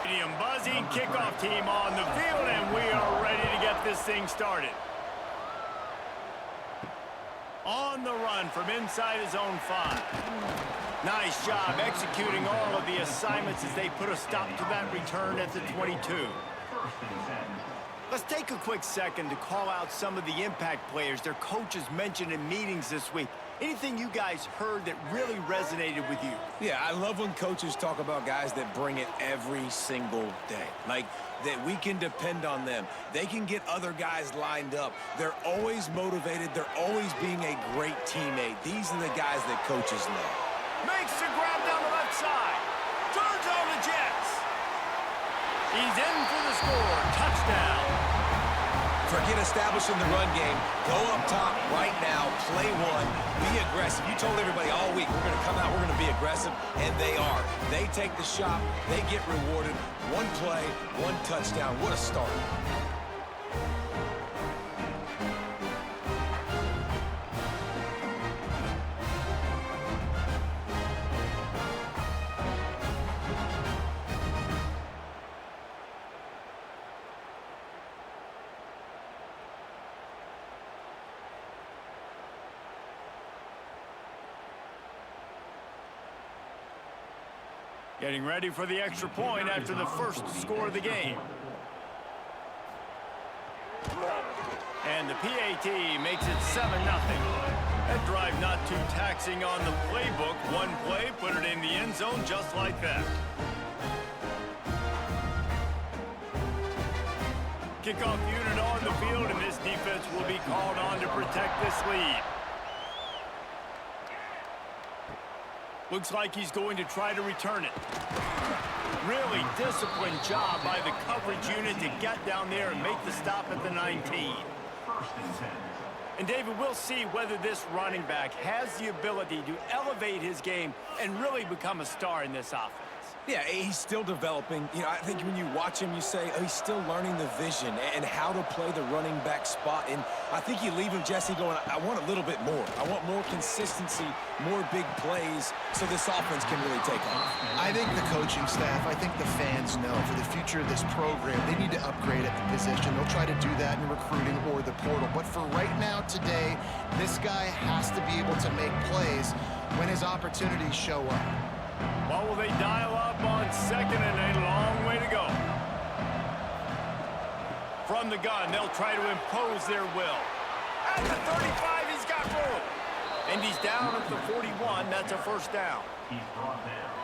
Stadium buzzing, kickoff team on the field, and we are ready to get this thing started. On the run from inside his own 5. Nice job executing all of the assignments as they put a stop to that return at the 22. Let's take a quick second to call out some of the impact players their coaches mentioned in meetings this week. Anything you guys heard that really resonated with you? Yeah, I love when coaches talk about guys that bring it every single day. Like, that we can depend on them. They can get other guys lined up. They're always motivated. They're always being a great teammate. These are the guys that coaches know. Makes the grab down the left side. Turns on the Jets. He's in for the score. Touchdown. Forget establishing the run game. Go up top right now. Play one. Be aggressive. You told everybody all week, we're going to come out, we're going to be aggressive, and they are. They take the shot. They get rewarded. One play, one touchdown. What a start. Getting ready for the extra point after the first score of the game. And the PAT makes it 7-0. That drive not too taxing on the playbook. One play, put it in the end zone just like that. Kickoff unit on the field, and this defense will be called on to protect this lead. Looks like he's going to try to return it. Really disciplined job by the coverage unit to get down there and make the stop at the 19. And David, we'll see whether this running back has the ability to elevate his game and really become a star in this offense. Yeah, he's still developing. You know, I think when you watch him, you say, oh, he's still learning the vision and how to play the running back spot. And I think you leave him, Jesse, going, I want a little bit more. I want more consistency, more big plays, so this offense can really take off. I think the coaching staff, I think the fans know for the future of this program, they need to upgrade at the position. They'll try to do that in recruiting or the portal. But for right now, today, this guy has to be able to make plays when his opportunities show up. Well, will they dial up on second and a long way to go? From the gun, they'll try to impose their will. At the 35, he's got room. And he's down at the 41. That's a first down.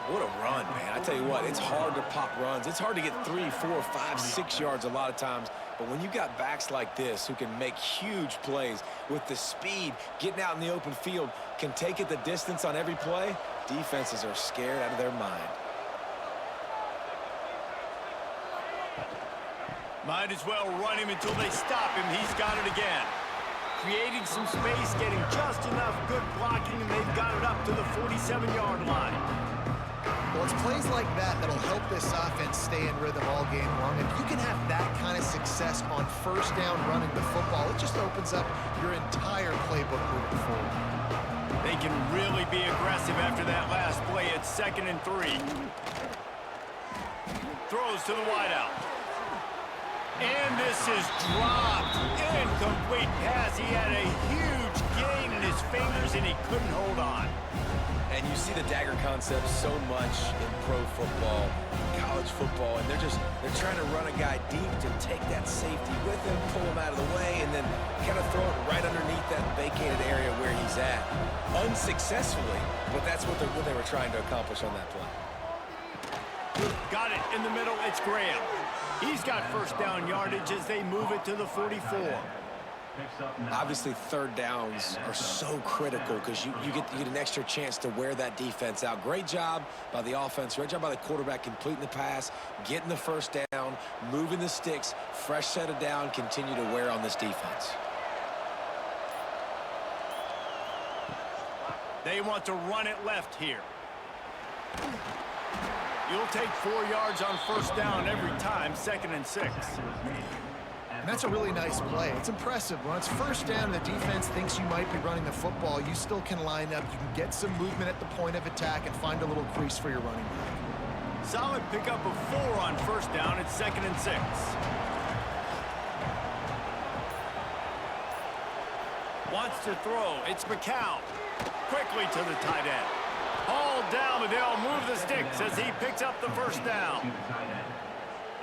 What a run, man. I tell you what, it's hard to pop runs. It's hard to get 3, 4, 5, 6 yards a lot of times. But when you got backs like this who can make huge plays with the speed, getting out in the open field, can take it the distance on every play, defenses are scared out of their mind. Might as well run him until they stop him. He's got it again. Creating some space, getting just enough good blocking, and they've got it up to the 47-yard line. Well, it's plays like that that'll help this offense stay in rhythm all game long. If you can have that kind of success on first down running the football, it just opens up your entire playbook moving forward. They can really be aggressive after that last play at 2nd and 3. Throws to the wideout. And this is dropped. Incomplete pass. He had a huge gain in his fingers, and he couldn't hold on. And you see the dagger concept so much in pro football, college football, and they're trying to run a guy deep to take that safety with him, pull him out of the way, and then kind of throw it right underneath that vacated area where he's at. Unsuccessfully, but that's what they were trying to accomplish on that play. Got it in the middle. It's Graham. He's got first down yardage as they move it to the 44. Obviously, third downs are so critical because you get an extra chance to wear that defense out. Great job by the offense. Great job by the quarterback completing the pass, getting the first down, moving the sticks, fresh set of down, continue to wear on this defense. They want to run it left here. You'll take 4 yards on first down every time, 2nd and 6. And that's a really nice play. It's impressive. When it's first down and the defense thinks you might be running the football, you still can line up. You can get some movement at the point of attack and find a little crease for your running back. Solid pickup of 4 on first down. It's 2nd and 6. Wants to throw. It's McCown. Quickly to the tight end. Hauled down, but they'll move the sticks as he picks up the first down.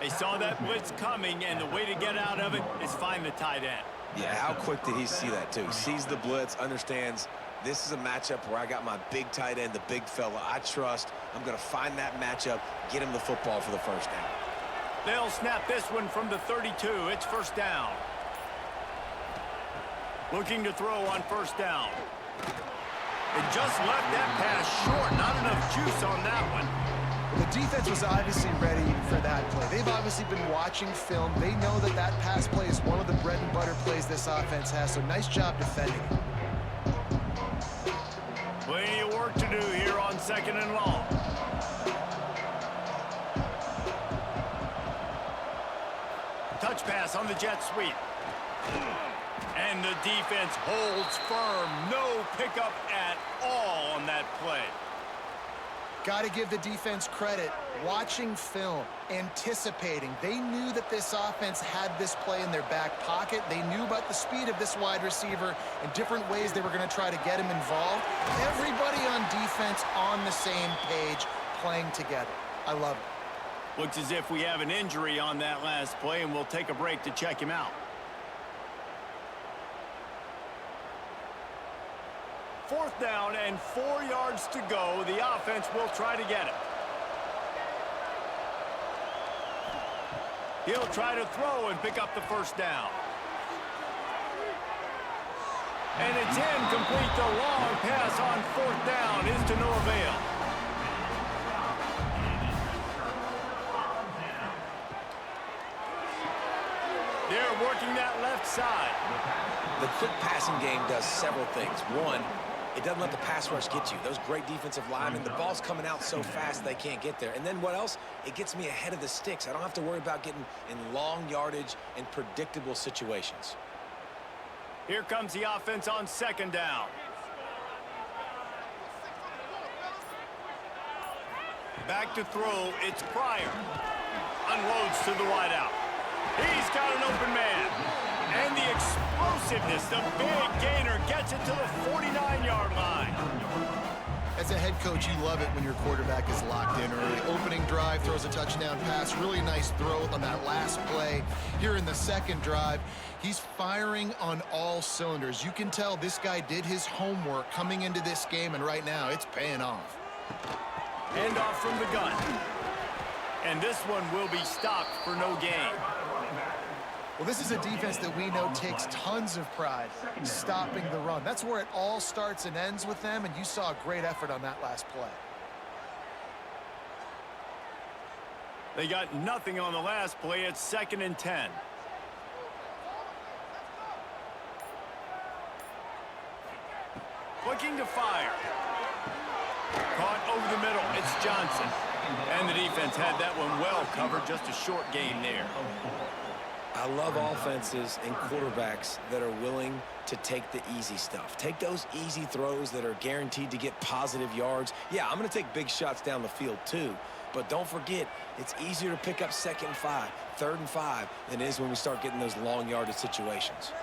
They saw that blitz coming, and the way to get out of it is find the tight end. Yeah, how quick did he see that, too? He sees the blitz, understands this is a matchup where I got my big tight end, the big fella I trust. I'm going to find that matchup, get him the football for the first down. They'll snap this one from the 32. It's first down. Looking to throw on first down. It just left that pass short. Not enough juice on that one. The defense was obviously ready for that play. They've obviously been watching film. They know that that pass play is one of the bread and butter plays this offense has, so nice job defending it. Plenty of work to do here on 2nd and long. Touch pass on the jet sweep. And the defense holds firm. No pickup at all on that play. Got to give the defense credit. Watching film, anticipating. They knew that this offense had this play in their back pocket. They knew about the speed of this wide receiver and different ways they were going to try to get him involved. Everybody on defense on the same page, playing together. I love it. Looks as if we have an injury on that last play, and we'll take a break to check him out. 4th down and 4 yards to go. The offense will try to get it. He'll try to throw and pick up the first down. And it's incomplete. The long pass on 4th down is to no avail. They're working that left side. The quick passing game does several things. One, it doesn't let the pass rush get you. Those great defensive linemen, the ball's coming out so fast they can't get there. And then what else? It gets me ahead of the sticks. I don't have to worry about getting in long yardage and predictable situations. Here comes the offense on 2nd down. Back to throw, it's Pryor. Unloads to the wideout. He's got an open man. And the explosiveness, the big gainer gets it to the 49-yard line. As a head coach, you love it when your quarterback is locked in early. Opening drive, throws a touchdown pass. Really nice throw on that last play. Here in the 2nd drive, he's firing on all cylinders. You can tell this guy did his homework coming into this game, and right now it's paying off. Hand off from the gun. And this one will be stopped for no gain. Well, this is a defense that we know takes tons of pride stopping the run. That's where it all starts and ends with them, and you saw a great effort on that last play. They got nothing on the last play. It's 2nd and 10. Looking to fire. Caught over the middle. It's Johnson. And the defense had that one well covered. Just a short gain there. I love offenses and quarterbacks that are willing to take the easy stuff. Take those easy throws that are guaranteed to get positive yards. Yeah, I'm going to take big shots down the field too. But don't forget, it's easier to pick up 2nd and 5, 3rd and 5 than it is when we start getting those long yardage situations.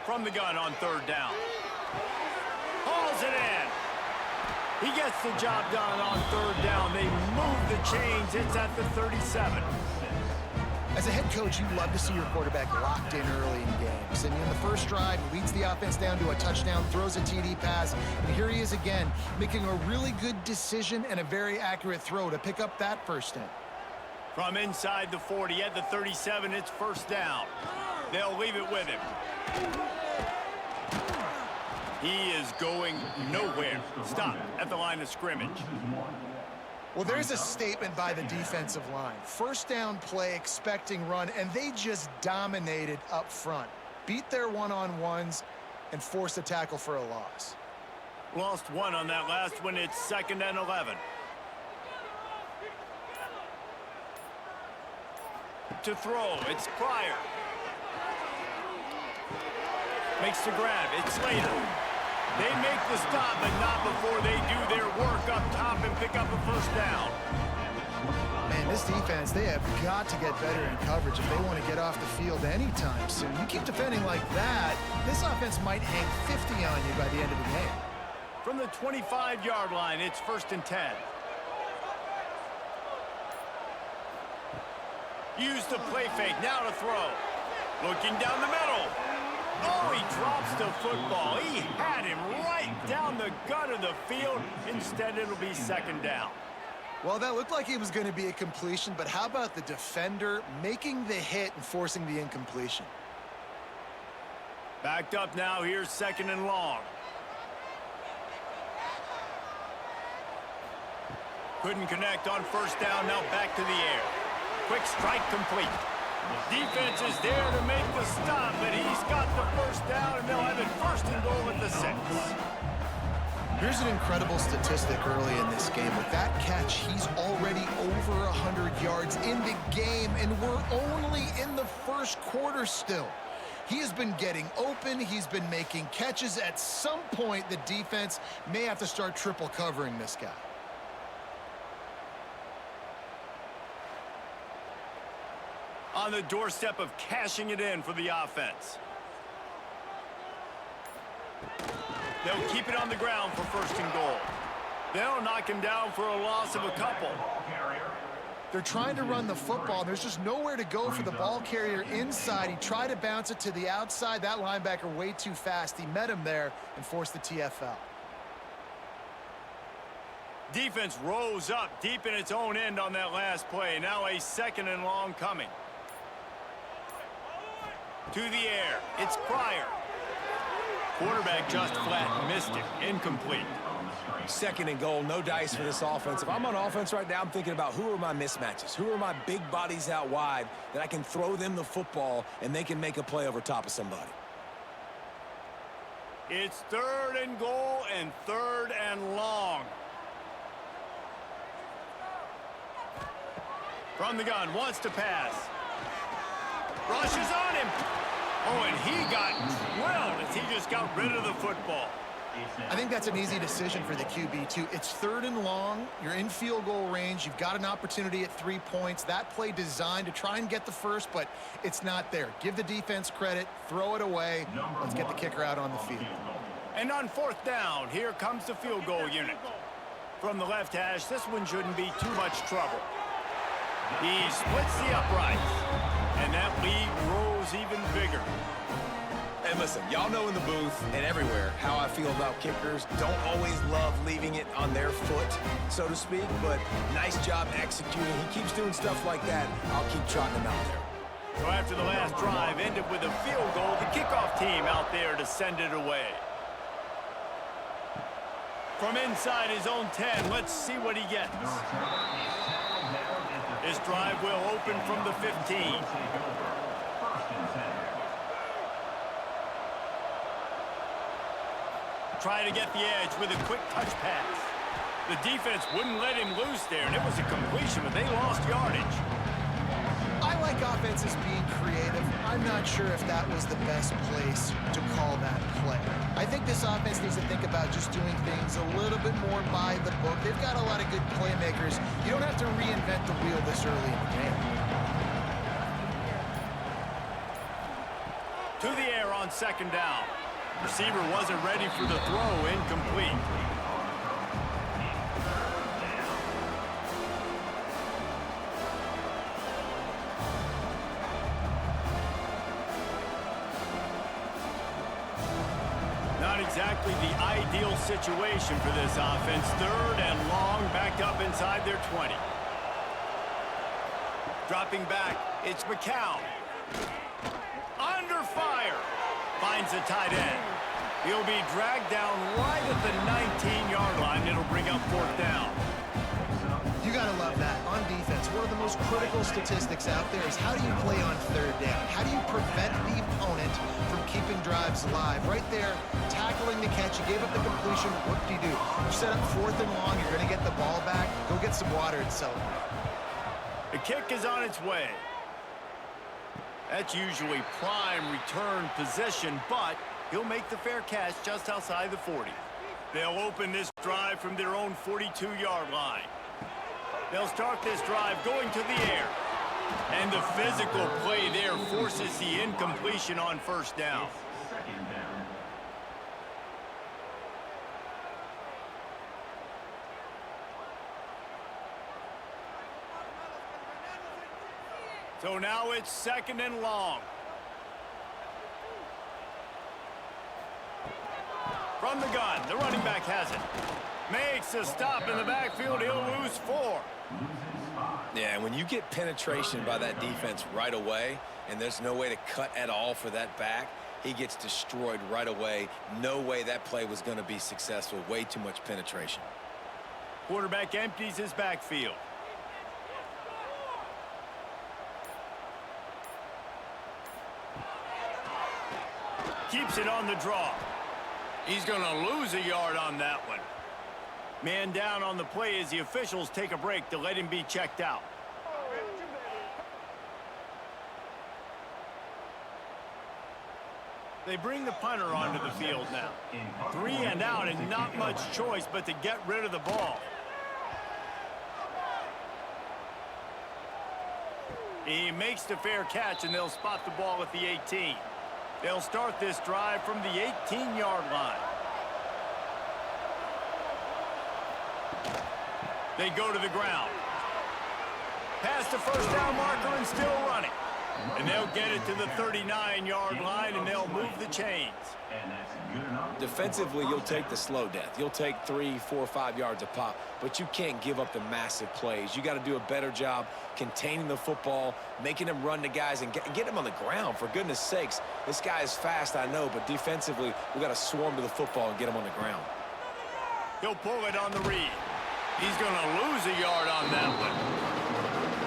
From the gun on 3rd down. Hauls it in. He gets the job done on 3rd down. They move the chains. It's at the 37. As a head coach, you love to see your quarterback locked in early in games. And in the first drive, he leads the offense down to a touchdown, throws a TD pass, and here he is again, making a really good decision and a very accurate throw to pick up that first down. From inside the 40 at the 37, it's 1st down. They'll leave it with him. He is going nowhere. Stop at the line of scrimmage. Well, there's a statement by the defensive line. 1st down play, expecting run, and they just dominated up front. Beat their one-on-ones and forced a tackle for a loss. Lost one on that last one. It's 2nd and 11. To throw, it's Pryor. Makes the grab, it's Slater. They make the stop, but not before they do their work up top and pick up a 1st down. Man, this defense, they have got to get better in coverage if they want to get off the field anytime soon. You keep defending like that, this offense might hang 50 on you by the end of the game. From the 25-yard line, it's 1st and 10. Use the play fake, now to throw. Looking down the middle. Oh, he drops the football. He had him right down the gut of the field. Instead, it'll be 2nd down. Well, that looked like it was going to be a completion, but how about the defender making the hit and forcing the incompletion? Backed up now, here's 2nd and long. Couldn't connect on 1st down, now back to the air. Quick strike complete. Defense is there to make the stop, but he's got the 1st down, and they'll have it 1st and goal at the 6. Here's an incredible statistic early in this game. With that catch, he's already over 100 yards in the game, and we're only in the 1st quarter still. He has been getting open. He's been making catches. At some point, the defense may have to start triple covering this guy. On the doorstep of cashing it in for the offense. They'll keep it on the ground for 1st and goal. They'll knock him down for a loss of a couple. They're trying to run the football. There's just nowhere to go for the ball carrier inside. He tried to bounce it to the outside. That linebacker way too fast. He met him there and forced the TFL. Defense rose up deep in its own end on that last play. Now a 2nd and long coming. To the air. It's Pryor. Quarterback just flat missed it. Incomplete. 2nd and goal, no dice for this offense. If I'm on offense right now, I'm thinking about who are my mismatches? Who are my big bodies out wide that I can throw them the football and they can make a play over top of somebody? It's 3rd and goal and 3rd and long. From the gun, wants to pass. Rushes on him. Oh, and he got drilled as he just got rid of the football. I think that's an easy decision for the QB, too. It's 3rd and long. You're in field goal range. You've got an opportunity at 3 points. That play designed to try and get the 1st, but it's not there. Give the defense credit. Throw it away. Let's get the kicker out on the field. And on 4th down, here comes the field goal unit. From the left hash, this one shouldn't be too much trouble. He splits the uprights, and that lead grows even bigger. And listen, y'all know in the booth and everywhere how I feel about kickers. Don't always love leaving it on their foot, so to speak, but nice job executing. He keeps doing stuff like that. I'll keep trotting him out there. So after the last drive ended with a field goal, the kickoff team out there to send it away. From inside his own 10, let's see what he gets. This drive will open from the 15. Try to get the edge with a quick touch pass. The defense wouldn't let him loose there, and it was a completion, but they lost yardage. I like offenses being creative. I'm not sure if that was the best place to call that play. I think this offense needs to think about just doing things a little bit more by the book. They've got a lot of good playmakers. You don't have to reinvent the wheel this early in the game. To the air on 2nd down. Receiver wasn't ready for the throw, incomplete. Not exactly the ideal situation for this offense. 3rd and long, backed up inside their 20. Dropping back, it's McCown. Under fire. Finds a tight end. He'll be dragged down right at the 19-yard line. It'll bring up 4th down. You got to love that. On defense, one of the most critical statistics out there is how do you play on 3rd down? How do you prevent the opponent from keeping drives alive? Right there, tackling the catch. You gave up the completion. What do? You set up 4th and long. You're going to get the ball back. Go get some water and celebrate. The kick is on its way. That's usually prime return position, but he'll make the fair catch just outside the 40. They'll open this drive from their own 42-yard line. They'll start this drive going to the air. And the physical play there forces the incompletion on first down. So now it's 2nd and long. From the gun, the running back has it. Makes a stop in the backfield. He'll lose 4. Yeah, when you get penetration by that defense right away, and there's no way to cut at all for that back, he gets destroyed right away. No way that play was going to be successful. Way too much penetration. Quarterback empties his backfield. Keeps it on the draw. He's going to lose a yard on that one. Man down on the play as the officials take a break to let him be checked out. They bring the punter onto the field now. 3 and out and not much choice but to get rid of the ball. He makes the fair catch and they'll spot the ball at the 18. They'll start this drive from the 18-yard line. They go to the ground. Past the first down marker and still running. And they'll get it to the 39-yard line and they'll move the chains. Defensively, you'll take the slow death. You'll take 3, 4, 5 yards a pop, but you can't give up the massive plays. You got to do a better job containing the football, making them run to guys and get them on the ground. For goodness sakes, this guy is fast, I know, but defensively, we got to swarm to the football and get him on the ground. He'll pull it on the read. He's going to lose a yard on that one.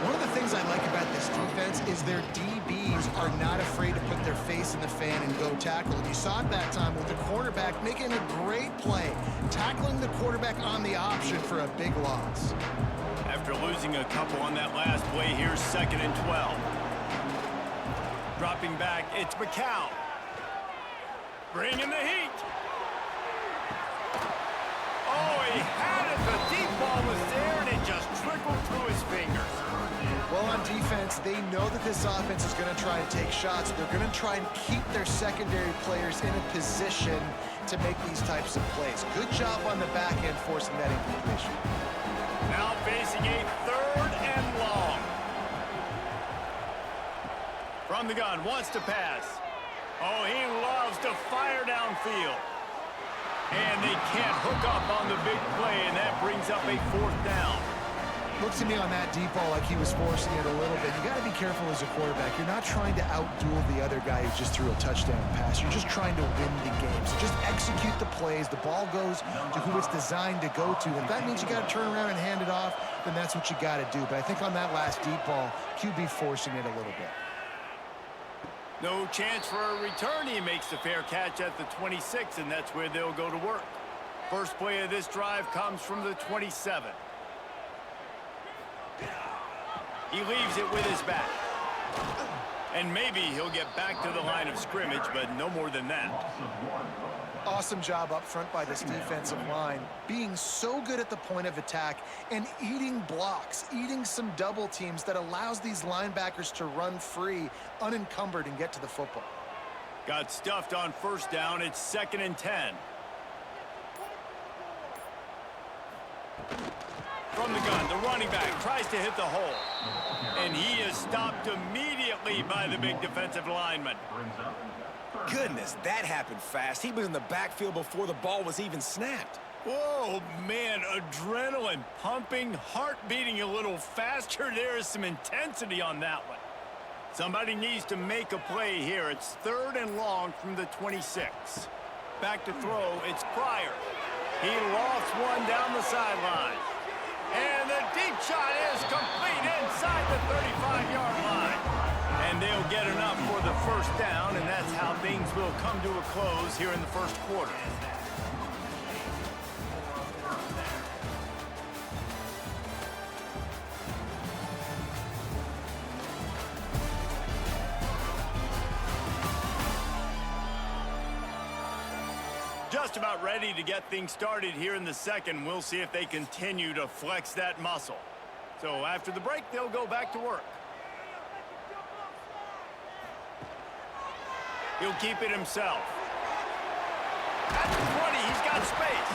One of the things I like about this defense is their DBs are not afraid to put their face in the fan and go tackle. And you saw it that time with the quarterback making a great play, tackling the quarterback on the option for a big loss. After losing a couple on that last play, here's 2nd and 12. Dropping back, it's McCown. Bringing the heat. Oh, he had it. The deep ball was there, and it just trickled through his fingers. Well, on defense, they know that this offense is going to try and take shots. They're going to try and keep their secondary players in a position to make these types of plays. Good job on the back end forcing that incompletion. Now facing a 3rd and long. From the gun, wants to pass. Oh, he loves to fire downfield. And they can't hook up on the big play, and that brings up a 4th down. Looks to me on that deep ball like he was forcing it a little bit. You got to be careful as a quarterback. You're not trying to outduel the other guy who just threw a touchdown pass. You're just trying to win the game. So just execute the plays. The ball goes to who it's designed to go to. If that means you got to turn around and hand it off, then that's what you got to do. But I think on that last deep ball, QB forcing it a little bit. No chance for a return. He makes the fair catch at the 26, and that's where they'll go to work. First play of this drive comes from the 27. He leaves it with his back. And maybe he'll get back to the line of scrimmage, but no more than that. Awesome job up front by this defensive line, being so good at the point of attack and eating blocks, eating some double teams that allows these linebackers to run free, unencumbered, and get to the football. Got stuffed on first down. It's 2nd and 10. From the gun, the running back tries to hit the hole. And he is stopped immediately by the big defensive lineman. Goodness, that happened fast. He was in the backfield before the ball was even snapped. Whoa, man, adrenaline pumping, heart beating a little faster. There is some intensity on that one. Somebody needs to make a play here. It's 3rd and long from the 26. Back to throw, it's Pryor. He lofts one down the sideline. And the deep shot is complete inside the 35-yard line. And they'll get enough for the first down, and that's how things will come to a close here in the first quarter. Just about ready to get things started here in the second. We'll see if they continue to flex that muscle. So after the break, they'll go back to work. He'll keep it himself. At the 20, he's got space.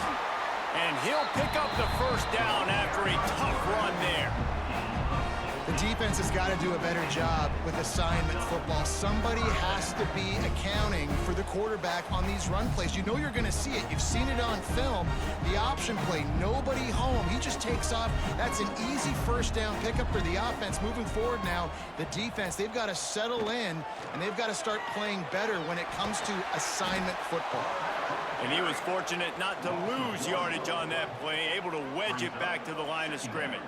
And he'll pick up the first down after a tough run there. The defense has got to do a better job with assignment football. Somebody has to be accounting for the quarterback on these run plays. You know you're going to see it. You've seen it on film. The option play, nobody home. He just takes off. That's an easy first down pickup for the offense. Moving forward now, the defense, they've got to settle in, and they've got to start playing better when it comes to assignment football. And he was fortunate not to lose yardage on that play, able to wedge it back to the line of scrimmage.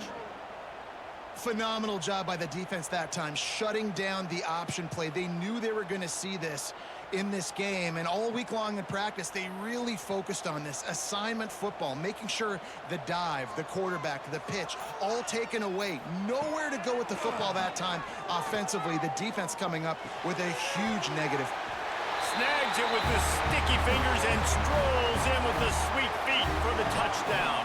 Phenomenal job by the defense that time, shutting down the option play. They knew they were going to see this in this game, and all week long in practice, they really focused on this assignment football, making sure the dive, the quarterback, the pitch, all taken away. Nowhere to go with the football that time offensively. The defense coming up with a huge negative. Snags it with the sticky fingers and strolls in with the sweet feet for the touchdown.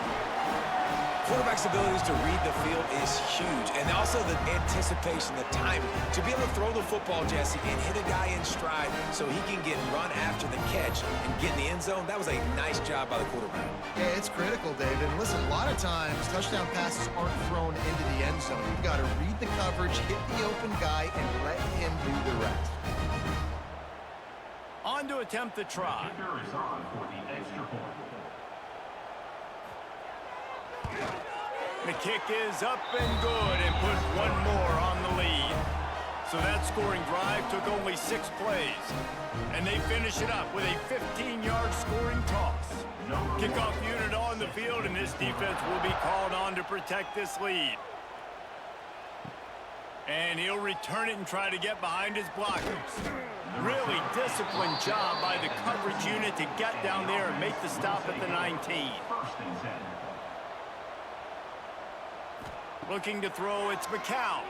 Quarterback's abilities to read the field is huge, and also the anticipation, the timing. To be able to throw the football, Jesse, and hit a guy in stride so he can get run after the catch and get in the end zone, that was a nice job by the quarterback. Yeah, it's critical, David. And listen, a lot of times, touchdown passes aren't thrown into the end zone. You've got to read the coverage, hit the open guy, and let him do the rest. On to attempt the try. The kick is up and good, and put one more on the lead. So that scoring drive took only 6 plays. And they finish it up with a 15-yard scoring toss. Kickoff unit on the field, and this defense will be called on to protect this lead. And he'll return it and try to get behind his blockers. Really disciplined job by the coverage unit to get down there and make the stop at the 19. Looking to throw, it's McCown.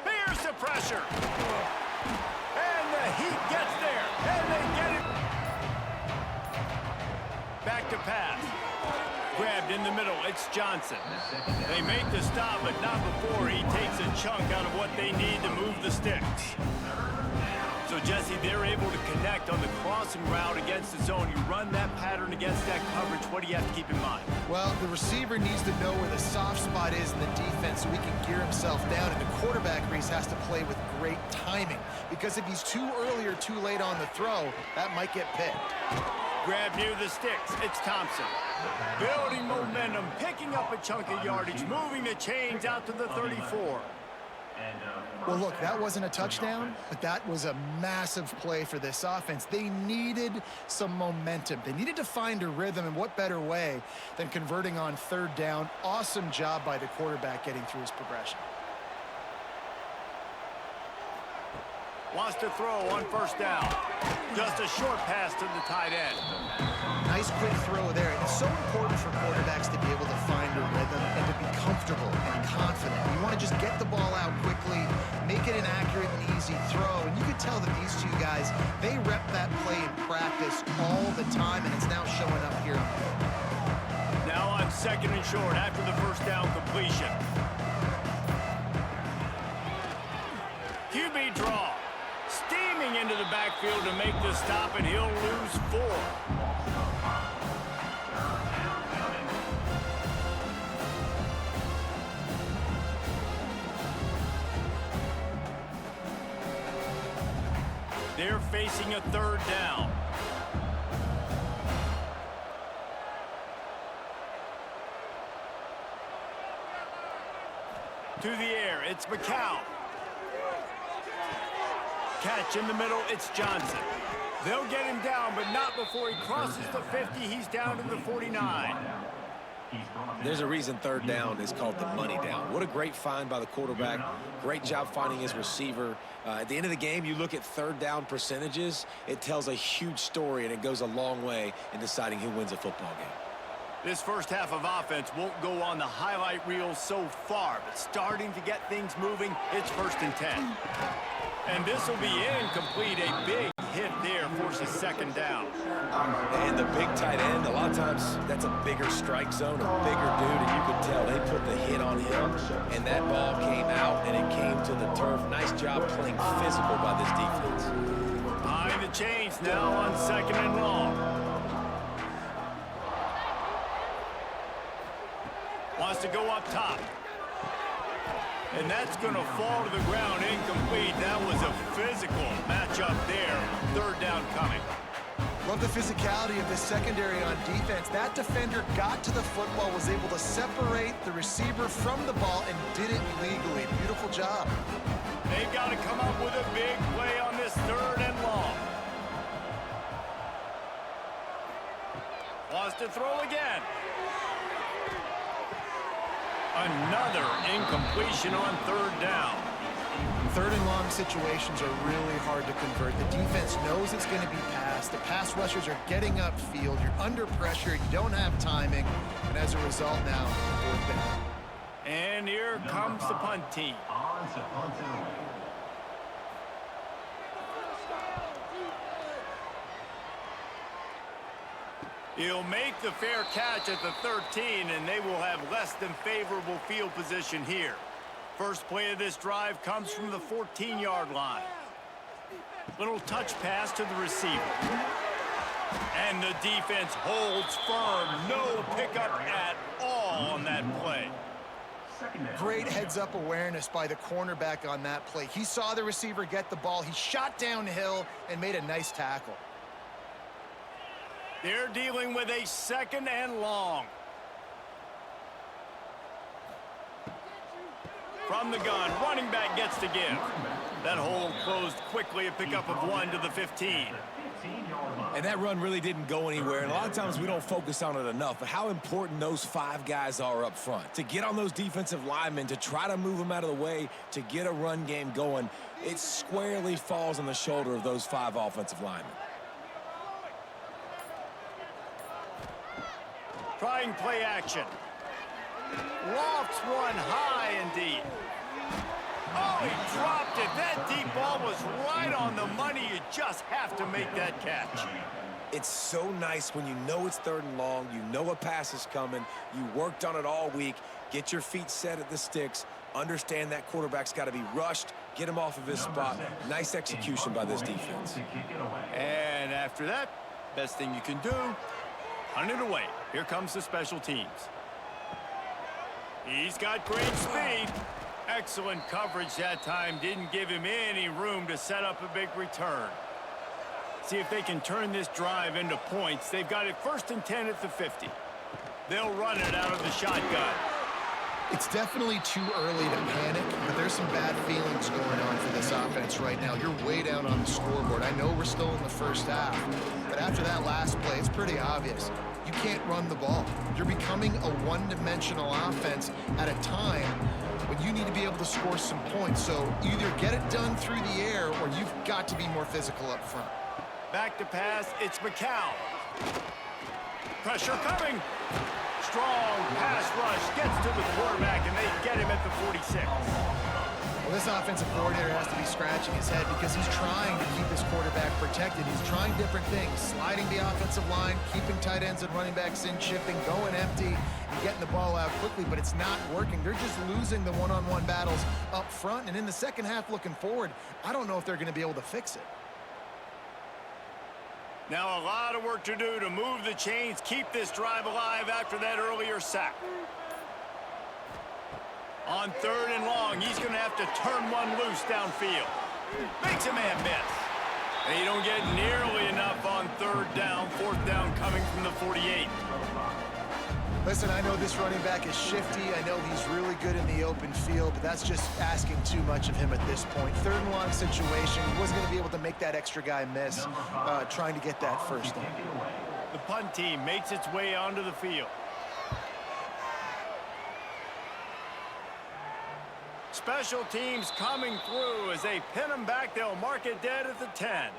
Here's the pressure. And the heat gets there. And they get it. Back to pass. Grabbed in the middle, it's Johnson. They make the stop, but not before he takes a chunk out of what they need to move the sticks. So, Jesse, they're able to connect on the crossing route against the zone. You run that pattern against that coverage, what do you have to keep in mind? Well, the receiver needs to know where the soft spot is in the defense so he can gear himself down, and the quarterback, Reese, has to play with great timing, because if he's too early or too late on the throw, that might get picked. Grab near the sticks, it's Thompson. Building momentum, picking up a chunk of yardage, moving the chains out to the 34. Well, look, that wasn't a touchdown, but that was a massive play for this offense. They needed some momentum. They needed to find a rhythm, and what better way than converting on 3rd down. Awesome job by the quarterback getting through his progression. Wants to throw on 1st down. Just a short pass to the tight end. Nice quick throw there. It's so important for quarterbacks to be able to find a rhythm and to be comfortable and confident. You want to just get the ball out quickly, make it an accurate and easy throw. And you can tell that these two guys, they rep that play in practice all the time, and it's now showing up here. Now on 2nd and short after the 1st down completion. QB draw. Steaming into the backfield to make the stop, and he'll lose 4. They're facing a 3rd down. To the air, it's McCown. Catch in the middle, it's Johnson. They'll get him down, but not before he crosses the 50. He's down to the 49. There's a reason 3rd down is called the money down. What a great find by the quarterback. Great job finding his receiver. At the end of the game, you look at 3rd down percentages. It tells a huge story, and it goes a long way in deciding who wins a football game. This first half of offense won't go on the highlight reel so far, but starting to get things moving, it's 1st and 10. And this will be incomplete. A big hit there forces 2nd down. And the big tight end, a lot of times that's a bigger strike zone, a bigger dude, and you could tell they put the hit on him, and that ball came out, and it came to the turf. Nice job playing physical by this defense. Behind the chains now on 2nd and long. Wants to go up top. And that's going to fall to the ground incomplete. That was a physical matchup there. 3rd down coming. Love the physicality of this secondary on defense. That defender got to the football, was able to separate the receiver from the ball, and did it legally. Beautiful job. They've got to come up with a big play on this 3rd and long. Wants to throw again. Another incompletion on 3rd down. 3rd and long situations are really hard to convert. The defense knows it's going to be passed. The pass rushers are getting upfield. You're under pressure. You don't have timing. And as a result now, 4th down. And here comes the punt team. He'll make the fair catch at the 13, and they will have less than favorable field position here. First play of this drive comes from the 14-yard line. Little touch pass to the receiver. And the defense holds firm. No pickup at all on that play. Great heads-up awareness by the cornerback on that play. He saw the receiver get the ball. He shot downhill and made a nice tackle. They're dealing with a 2nd and long. From the gun, running back gets to give. That hole closed quickly, a pickup of 1 to the 15. And that run really didn't go anywhere. And a lot of times we don't focus on it enough, but how important those 5 guys are up front. To get on those defensive linemen, to try to move them out of the way, to get a run game going, it squarely falls on the shoulder of those 5 offensive linemen. Trying play action. Lofts one high indeed. Oh, he dropped it. That deep ball was right on the money. You just have to make that catch. It's so nice when you know it's 3rd and long, you know a pass is coming, you worked on it all week, get your feet set at the sticks, understand that quarterback's got to be rushed, get him off of his spot. Nice execution by this defense. And after that, best thing you can do, hunt it away. Here comes the special teams. He's got great speed. Excellent coverage that time. Didn't give him any room to set up a big return. See if they can turn this drive into points. They've got it 1st and 10 at the 50. They'll run it out of the shotgun. It's definitely too early to panic, but there's some bad feelings going on for this offense right now. You're way down on the scoreboard. I know we're still in the 1st half, but after that last play, it's pretty obvious. You can't run the ball. You're becoming a one-dimensional offense at a time when you need to be able to score some points. So either get it done through the air or you've got to be more physical up front. Back to pass, it's McCown. Pressure coming. Strong pass rush gets to the quarterback, and they get him at the 46. Well, this offensive coordinator has to be scratching his head because he's trying to keep his quarterback protected. He's trying different things, sliding the offensive line, keeping tight ends and running backs in, chipping, going empty, and getting the ball out quickly, but it's not working. They're just losing the one-on-one battles up front, and in the second half looking forward, I don't know if they're going to be able to fix it. Now a lot of work to do to move the chains, keep this drive alive after that earlier sack. On 3rd and long, he's going to have to turn one loose downfield. Makes a man miss. And you don't get nearly enough on 3rd down. 4th down coming from the 48. Listen, I know this running back is shifty. I know he's really good in the open field, but that's just asking too much of him at this point. 3rd and long situation. He wasn't going to be able to make that extra guy miss, trying to get that 1st down. The punt team makes its way onto the field. Special teams coming through as they pin them back. They'll mark it dead at the 10.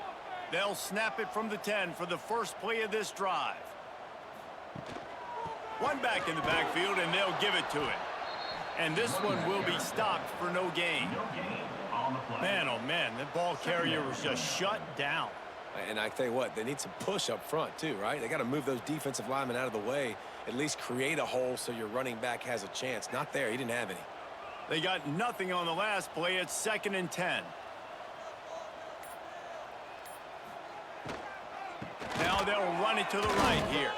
They'll snap it from the 10 for the first play of this drive. One back in the backfield, and they'll give it to it. And this one will be stopped for no gain. Man, oh man, the ball carrier was just shut down. And I tell you what, they need some push up front too, right? They got to move those defensive linemen out of the way at least create a hole so your running back has a chance. Not there. He didn't have any. They got nothing on the last play. It's 2nd and 10. Now they'll run it to the right here.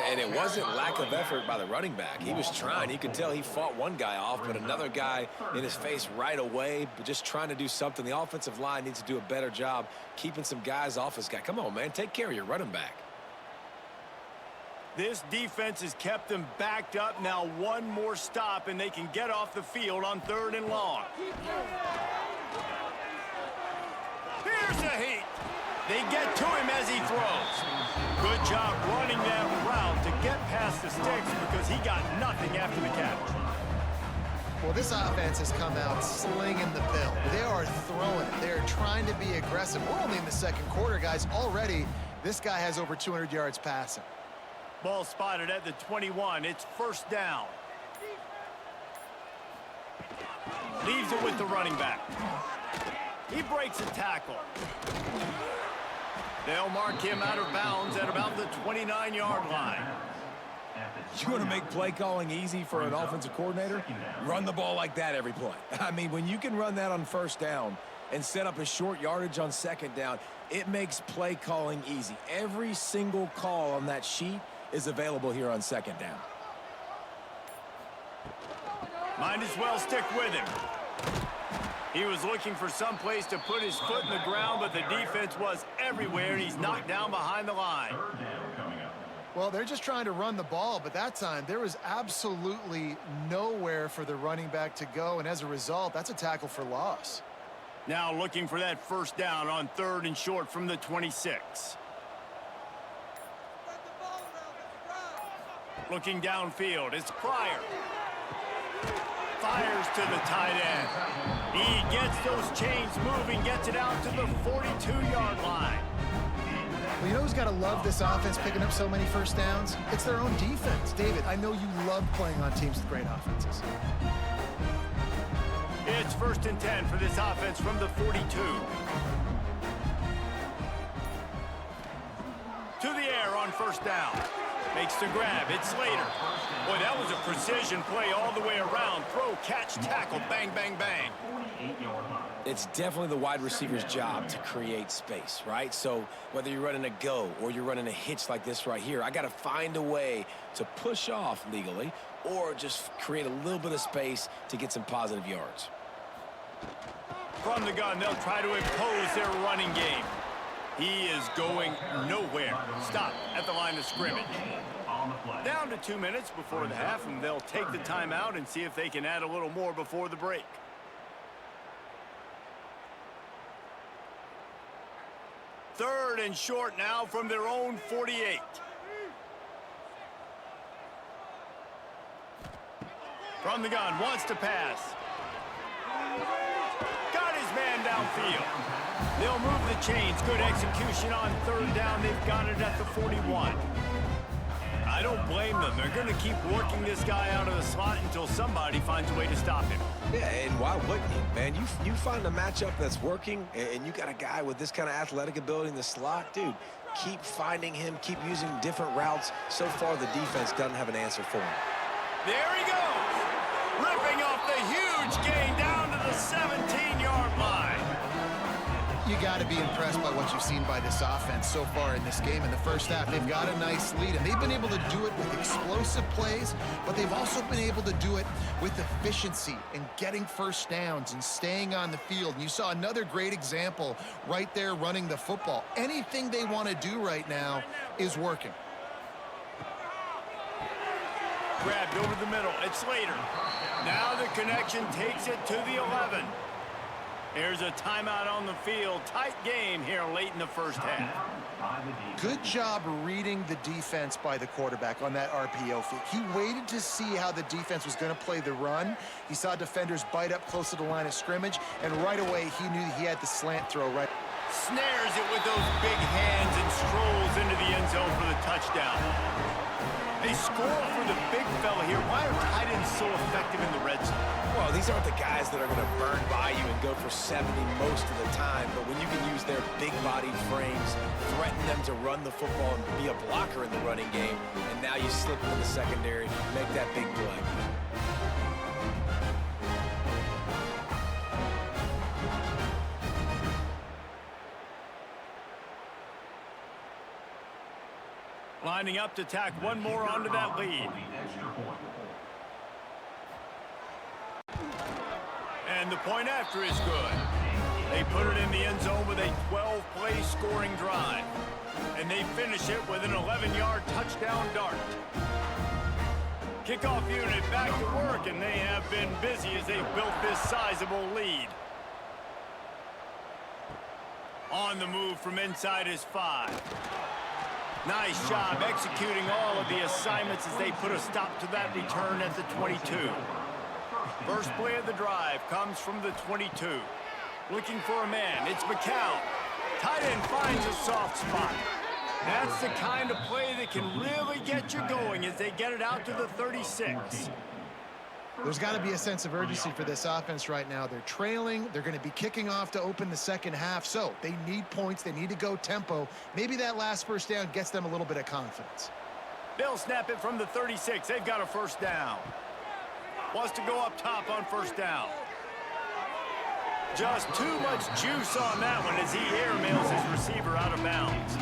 And it wasn't lack of effort by the running back. He was trying. You could tell he fought one guy off, but another guy in his face right away, but just trying to do something. The offensive line needs to do a better job keeping some guys off this guy. Come on, man. Take care of your running back. This defense has kept them backed up. Now one more stop, and they can get off the field on 3rd and long. Here's a heat. They get to him as he throws. Good job running that route to get past the sticks because he got nothing after the catch. Well, this offense has come out slinging the bill. They are throwing it. They are trying to be aggressive. We're only in the 2nd quarter, guys. Already, this guy has over 200 yards passing. Ball spotted at the 21. It's 1st down. Leaves it with the running back. He breaks a tackle. They'll mark him out of bounds at about the 29-yard line. You want to make play calling easy for an offensive coordinator? Run the ball like that every play. I mean, when you can run that on 1st down and set up a short yardage on 2nd down, it makes play calling easy. Every single call on that sheet is available here on 2nd down. Might as well stick with him. He was looking for some place to put his foot in the ground, but the defense was everywhere, and he's knocked down behind the line. Well, they're just trying to run the ball, but that time there was absolutely nowhere for the running back to go, and as a result, that's a tackle for loss. Now looking for that 1st down on 3rd and short from the 26. Looking downfield, it's Pryor. Fires to the tight end. He gets those chains moving, gets it out to the 42-yard line. Well, you know who's got to love this offense picking up so many 1st downs? It's their own defense. David, I know you love playing on teams with great offenses. It's 1st and 10 for this offense from the 42. To the air on 1st down. Makes the grab. It's Slater. Boy, that was a precision play all the way around. Throw, catch, tackle, bang, bang, bang. It's definitely the wide receiver's job to create space, right? So whether you're running a go or you're running a hitch like this right here, I got to find a way to push off legally or just create a little bit of space to get some positive yards. From the gun, they'll try to impose their running game. He is going nowhere. Stop at the line of scrimmage. Down to 2 minutes before the half, and they'll take the timeout and see if they can add a little more before the break. Third and short now from their own 48. From the gun, wants to pass. Got his man downfield. They'll move the chains. Good execution on 3rd down. They've got it at the 41. I don't blame them. They're going to keep working this guy out of the slot until somebody finds a way to stop him. Yeah, and why wouldn't you, man? You find a matchup that's working, and you got a guy with this kind of athletic ability in the slot, dude, keep finding him, keep using different routes. So far, the defense doesn't have an answer for him. There he goes. Ripping off the huge gain down to the 17-yard line. You got to be impressed by what you've seen by this offense so far in this game. In the 1st half, they've got a nice lead, and they've been able to do it with explosive plays, but they've also been able to do it with efficiency and getting 1st downs and staying on the field. And you saw another great example right there running the football. Anything they want to do right now is working. Grabbed over the middle. It's Slater. Now the connection takes it to the 11. There's a timeout on the field. Tight game here late in the 1st half. Good job reading the defense by the quarterback on that RPO feed. He waited to see how the defense was going to play the run. He saw defenders bite up close to the line of scrimmage, and right away he knew he had the slant throw right. Snares it with those big hands and strolls into the end zone for the touchdown. They score for the big fella here. Why are tight ends so effective in the red zone? Well, these These aren't the guys that are going to burn by you and go for 70 most of the time, but when you can use their big-bodied frames, threaten them to run the football and be a blocker in the running game, and now you slip into the secondary, make that big play. Lining up to tack one more onto that lead. And the point after is good. They put it in the end zone with a 12-play scoring drive. And they finish it with an 11-yard touchdown dart. Kickoff unit back to work, and they have been busy as they've built this sizable lead. On the move from inside is 5. Nice job executing all of the assignments as they put a stop to that return at the 22. First play of the drive comes from the 22. Looking for a man, it's McCown. Tight end finds a soft spot. That's the kind of play that can really get you going as they get it out to the 36. There's got to be a sense of urgency for this offense right now. They're trailing. They're going to be kicking off to open the second half. So they need points. They need to go tempo. Maybe that last first down gets them a little bit of confidence. They'll snap it from the 36. They've got a first down. Wants to go up top on first down. Just too much juice on that one as he airmails his receiver out of bounds.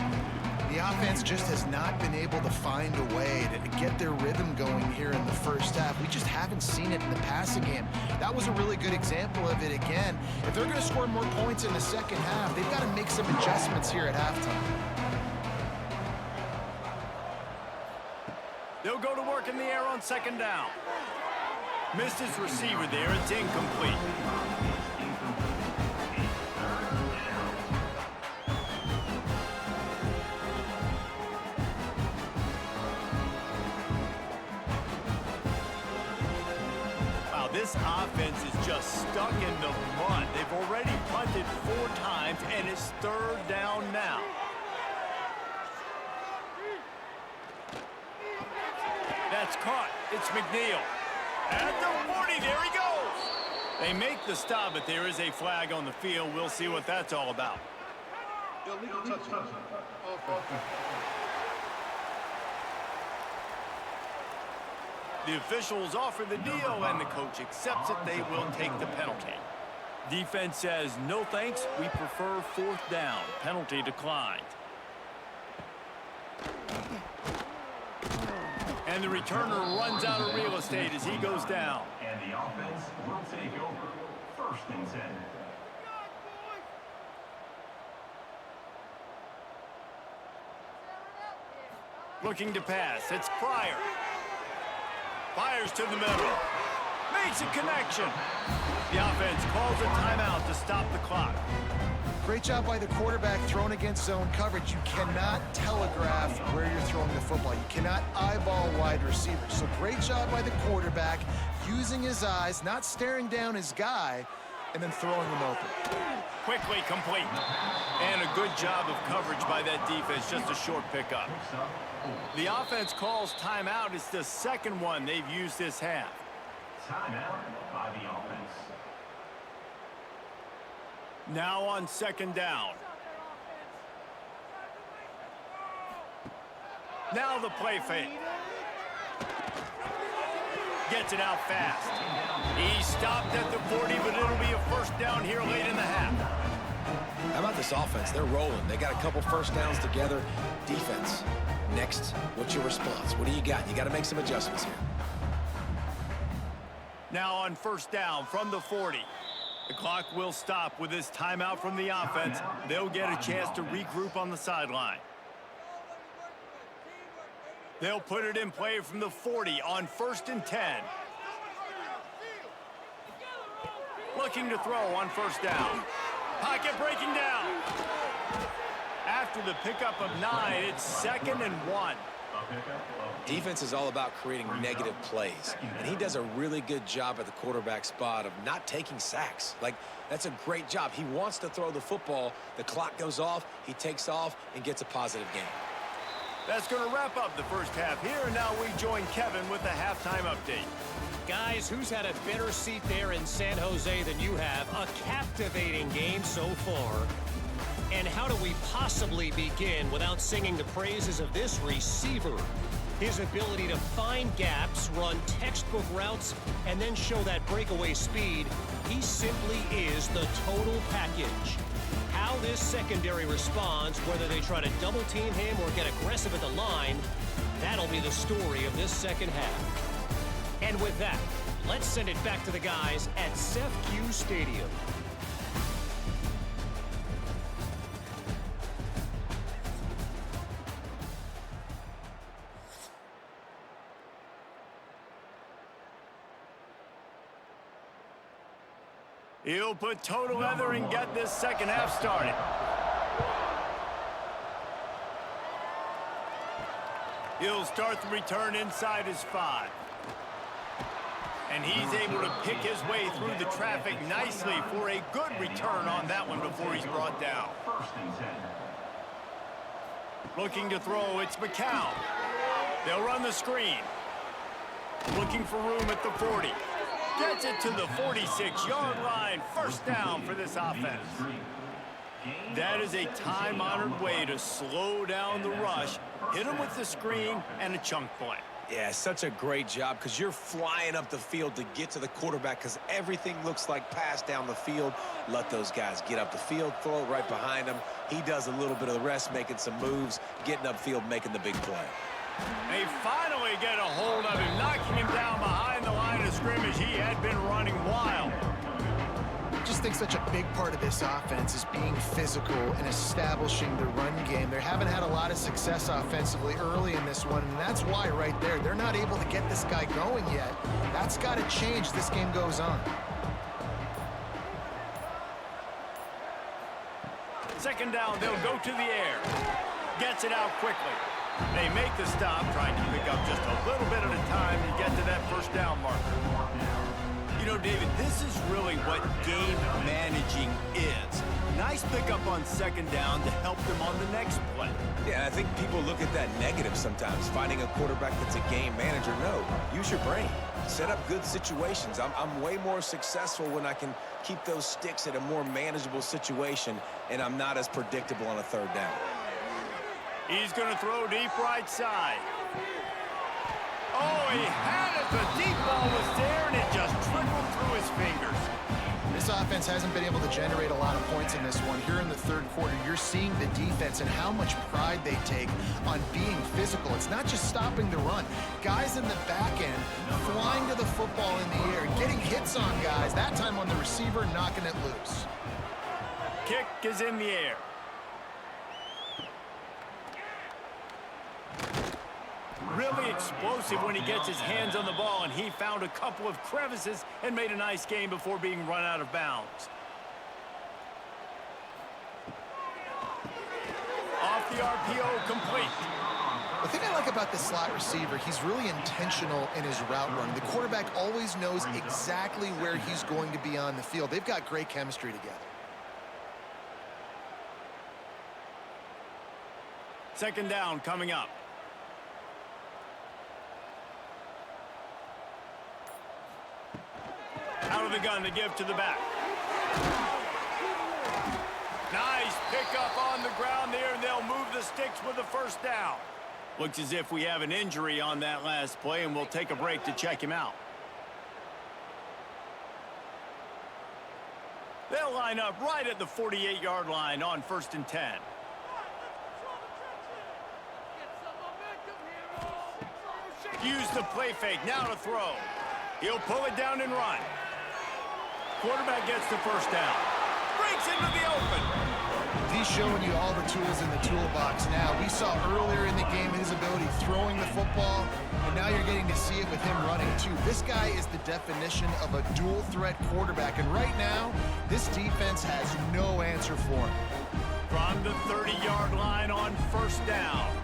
The offense just has not been able to find a way to get their rhythm going here in the first half. We just haven't seen it in the passing game. That was a really good example of it again. If they're going to score more points in the second half, they've got to make some adjustments here at halftime. They'll go to work in the air on second down. Missed his receiver there. It's incomplete. This offense is just stuck in the mud. They've already punted 4 times, and it's third down now. That's caught. It's McNeal. At the 40, there he goes. They make the stop, but there is a flag on the field. We'll see what that's all about. Illegal touchdown. The officials offer the deal, and the coach accepts it. They will take the penalty. Defense says, no thanks, we prefer fourth down. Penalty declined. And the returner runs out of real estate as he goes down. And the offense will take over. First and 10. Looking to pass. It's Pryor. Fires to the middle. Makes a connection. The offense calls a timeout to stop the clock. Great job by the quarterback thrown against zone coverage. You cannot telegraph where you're throwing the football. You cannot eyeball wide receivers. So great job by the quarterback using his eyes, not staring down his guy, and then throwing him open. Quickly complete. And a good job of coverage by that defense. Just a short pickup. The offense calls timeout. It's the second one they've used this half. Timeout by the offense. Now on second down. Now the play fake. Gets it out fast. He stopped at the 40, but it'll be a first down here late in the half. How about this offense? They're rolling. They got a couple first downs together. Defense. Next, what's your response? What do you got? You got to make some adjustments here. Now on first down from the 40. The clock will stop with this timeout from the offense. They'll get a chance to regroup on the sideline. They'll put it in play from the 40 on first and 10. Looking to throw on first down. Pocket breaking down. After the pickup of 9, it's second and 1. Defense is all about creating negative plays, and he does a really good job at the quarterback spot of not taking sacks. Like, that's a great job. He wants to throw the football. The clock goes off, he takes off, and gets a positive gain. That's going to wrap up the first half here, and now we join Kevin with the halftime update. Guys, who's had a better seat there in San Jose than you have? A captivating game so far. And how do we possibly begin without singing the praises of this receiver? His ability to find gaps, run textbook routes, and then show that breakaway speed. He simply is the total package. How this secondary responds, whether they try to double team him or get aggressive at the line, that'll be the story of this second half. And with that, let's send it back to the guys at CEFQ Stadium. He'll put total leather and get this second half started. He'll start the return inside his 5. And he's able to pick his way through the traffic nicely for a good return on that one before he's brought down. Looking to throw, it's McCown. They'll run the screen. Looking for room at the 40. Gets it to the 46-yard line. First down for this offense. That is a time-honored way to slow down the rush, hit him with the screen, and a chunk play. Yeah, such a great job because you're flying up the field to get to the quarterback because everything looks like pass down the field. Let those guys get up the field, throw it right behind him. He does a little bit of the rest, making some moves, getting upfield, making the big play. They finally get a hold of him, knocking him down behind the line of scrimmage. He had been running wild. I just think such a big part of this offense is being physical and establishing the run game. They haven't had a lot of success offensively early in this one, and that's why right there, they're not able to get this guy going yet. That's got to change as this game goes on. Second down, they'll go to the air. Gets it out quickly. They make the stop, trying to pick up just a little bit at a time to get to that first down marker. You know, David, this is really what game managing is. Nice pickup on second down to help them on the next play. Yeah, I think people look at that negative sometimes, finding a quarterback that's a game manager. No, use your brain. Set up good situations. I'm way more successful when I can keep those sticks at a more manageable situation, and I'm not as predictable on a third down. He's going to throw deep right side. Oh, he had it. The deep ball was there, and it just trickled through his fingers. This offense hasn't been able to generate a lot of points in this one. Here in the third quarter, you're seeing the defense and how much pride they take on being physical. It's not just stopping the run. Guys in the back end flying to the football in the air, getting hits on guys, that time on the receiver, knocking it loose. Kick is in the air. Really explosive when he gets his hands on the ball, and he found a couple of crevices and made a nice game before being run out of bounds. Off the RPO, complete. The thing I like about this slot receiver, he's really intentional in his route run. The quarterback always knows exactly where he's going to be on the field. They've got great chemistry together. Second down coming up. Out of the gun to give to the back. Nice pickup on the ground there, and they'll move the sticks with the first down. Looks as if we have an injury on that last play, and we'll take a break to check him out. They'll line up right at the 48-yard line on 1st and 10. Use the play fake, now to throw. He'll pull it down and run. Quarterback gets the first down. Breaks into the open. He's showing you all the tools in the toolbox now. We saw earlier in the game his ability throwing the football, and now you're getting to see it with him running too. This guy is the definition of a dual threat quarterback, and right now, this defense has no answer for him. From the 30-yard line on 1st down.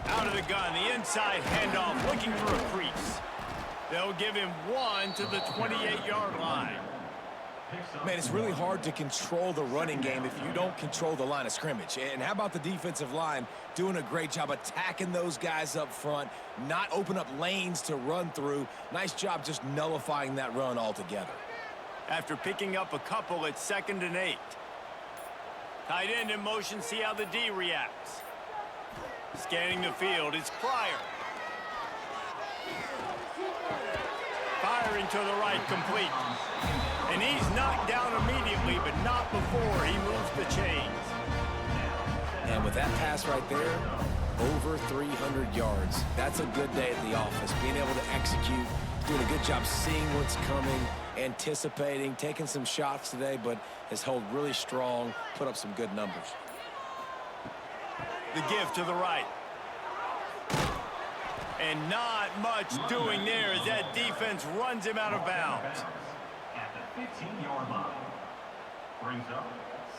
Out of the gun, the inside handoff, looking for a crease. They'll give him one to the 28-yard line. Man, it's really hard to control the running game if you don't control the line of scrimmage. And how about the defensive line doing a great job attacking those guys up front, not open up lanes to run through. Nice job just nullifying that run altogether. After picking up a couple, it's 2nd and 8. Tight end in motion, see how the D reacts. Scanning the field, it's Pryor. Firing to the right, complete. And he's knocked down immediately, but not before he moves the chains. And with that pass right there, over 300 yards. That's a good day at the office. Being able to execute, doing a good job seeing what's coming, anticipating, taking some shots today, but has held really strong, put up some good numbers. The give to the right. And not much doing there as that defense runs him out of bounds. At the 15-yard line. Brings up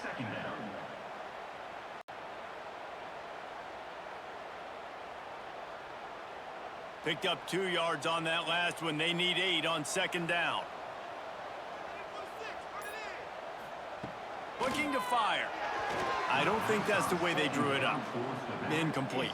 2nd down. Picked up 2 yards on that last one. They need 8 on 2nd down. Looking to fire. I don't think that's the way they drew it up. Incomplete.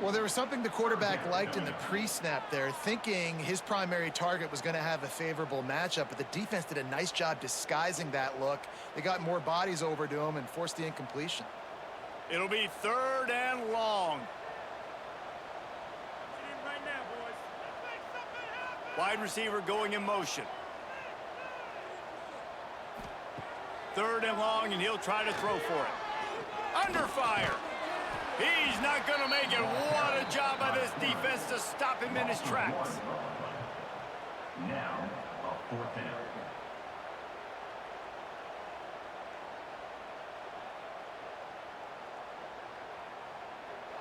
Well, there was something the quarterback liked in the pre-snap there, thinking his primary target was going to have a favorable matchup, but the defense did a nice job disguising that look. They got more bodies over to him and forced the incompletion. It'll be 3rd and long. Wide receiver going in motion. 3rd and long, and he'll try to throw for it. Under fire. He's not going to make it. What a job by this defense to stop him in his tracks. Now, a 4th down.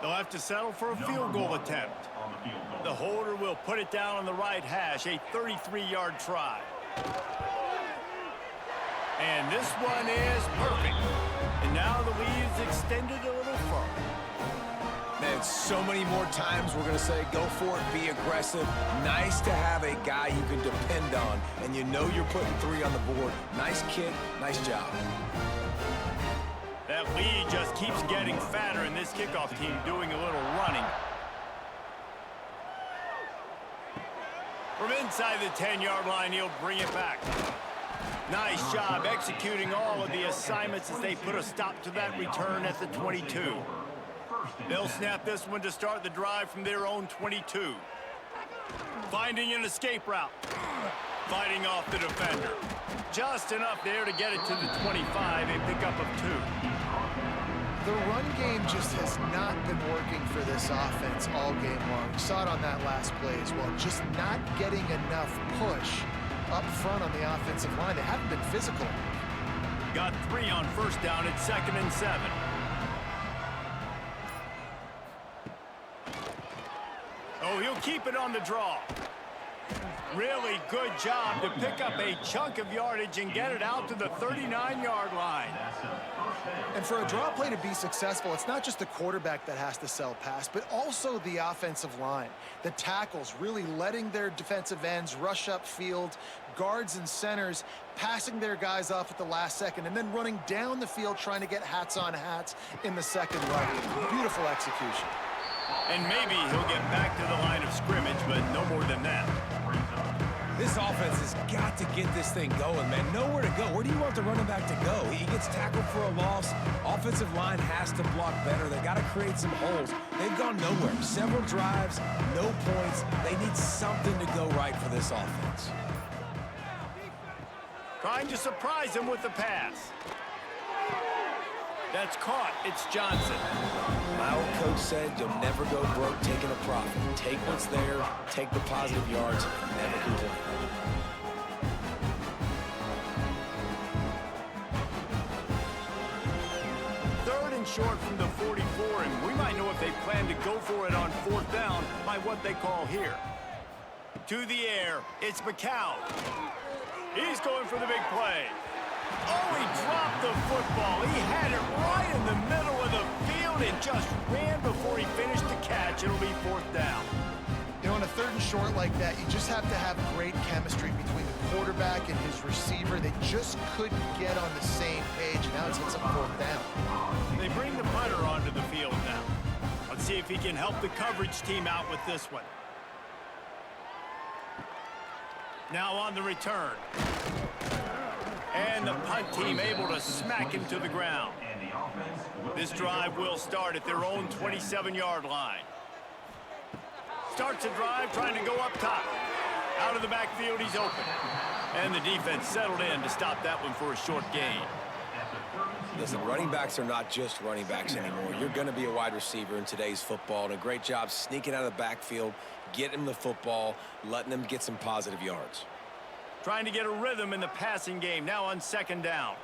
They'll have to settle for a field goal attempt. The holder will put it down on the right hash, a 33-yard try. And this one is perfect. And now the lead is extended a little further. Man, so many more times we're going to say, go for it, be aggressive. Nice to have a guy you can depend on, and you know you're putting 3 on the board. Nice kick, nice job. That lead just keeps getting fatter, and this kickoff team doing a little running. From inside the 10-yard line, he'll bring it back. Nice job executing all of the assignments as they put a stop to that return at the 22. They'll snap this one to start the drive from their own 22. Finding an escape route. Fighting off the defender. Just enough there to get it to the 25, a pickup of 2. The run game just has not been working for this offense all game long. We saw it on that last play as well. Just not getting enough push up front on the offensive line. They haven't been physical. Got 3 on 1st down at 2nd and 7. Oh, he'll keep it on the draw. Really good job to pick up a chunk of yardage and get it out to the 39-yard line. And for a draw play to be successful, it's not just the quarterback that has to sell pass, but also the offensive line. The tackles really letting their defensive ends rush upfield, guards and centers passing their guys off at the last second, and then running down the field trying to get hats on hats in the second level. Beautiful execution. And maybe he'll get back to the line of scrimmage, but no more than that. This offense has got to get this thing going, man. Nowhere to go. Where do you want the running back to go? He gets tackled for a loss. Offensive line has to block better. They got to create some holes. They've gone nowhere. Several drives, no points. They need something to go right for this offense. Trying to surprise him with the pass. That's caught. It's Johnson. My old coach said you'll never go broke taking a profit. Take what's there, take the positive yards, and never complain. Third and short from the 44, and we might know if they plan to go for it on 4th down by what they call here. To the air, it's McCown. He's going for the big play. Oh, he dropped the football. He had it right in the middle of the field and just ran before he finished the catch. It'll be 4th down. You know, on a third and short like that, you just have to have great chemistry between the quarterback and his receiver. They just couldn't get on the same page. Now it's a fourth down. They bring the punter onto the field now. Let's see if he can help the coverage team out with this one. Now on the return. And the punt team able to smack him to the ground. This drive will start at their own 27-yard line. Starts a drive trying to go up top. Out of the backfield, he's open. And the defense settled in to stop that one for a short gain. Listen, running backs are not just running backs anymore. You're going to be a wide receiver in today's football, and a great job sneaking out of the backfield, getting the football, letting them get some positive yards. Trying to get a rhythm in the passing game, now on second down.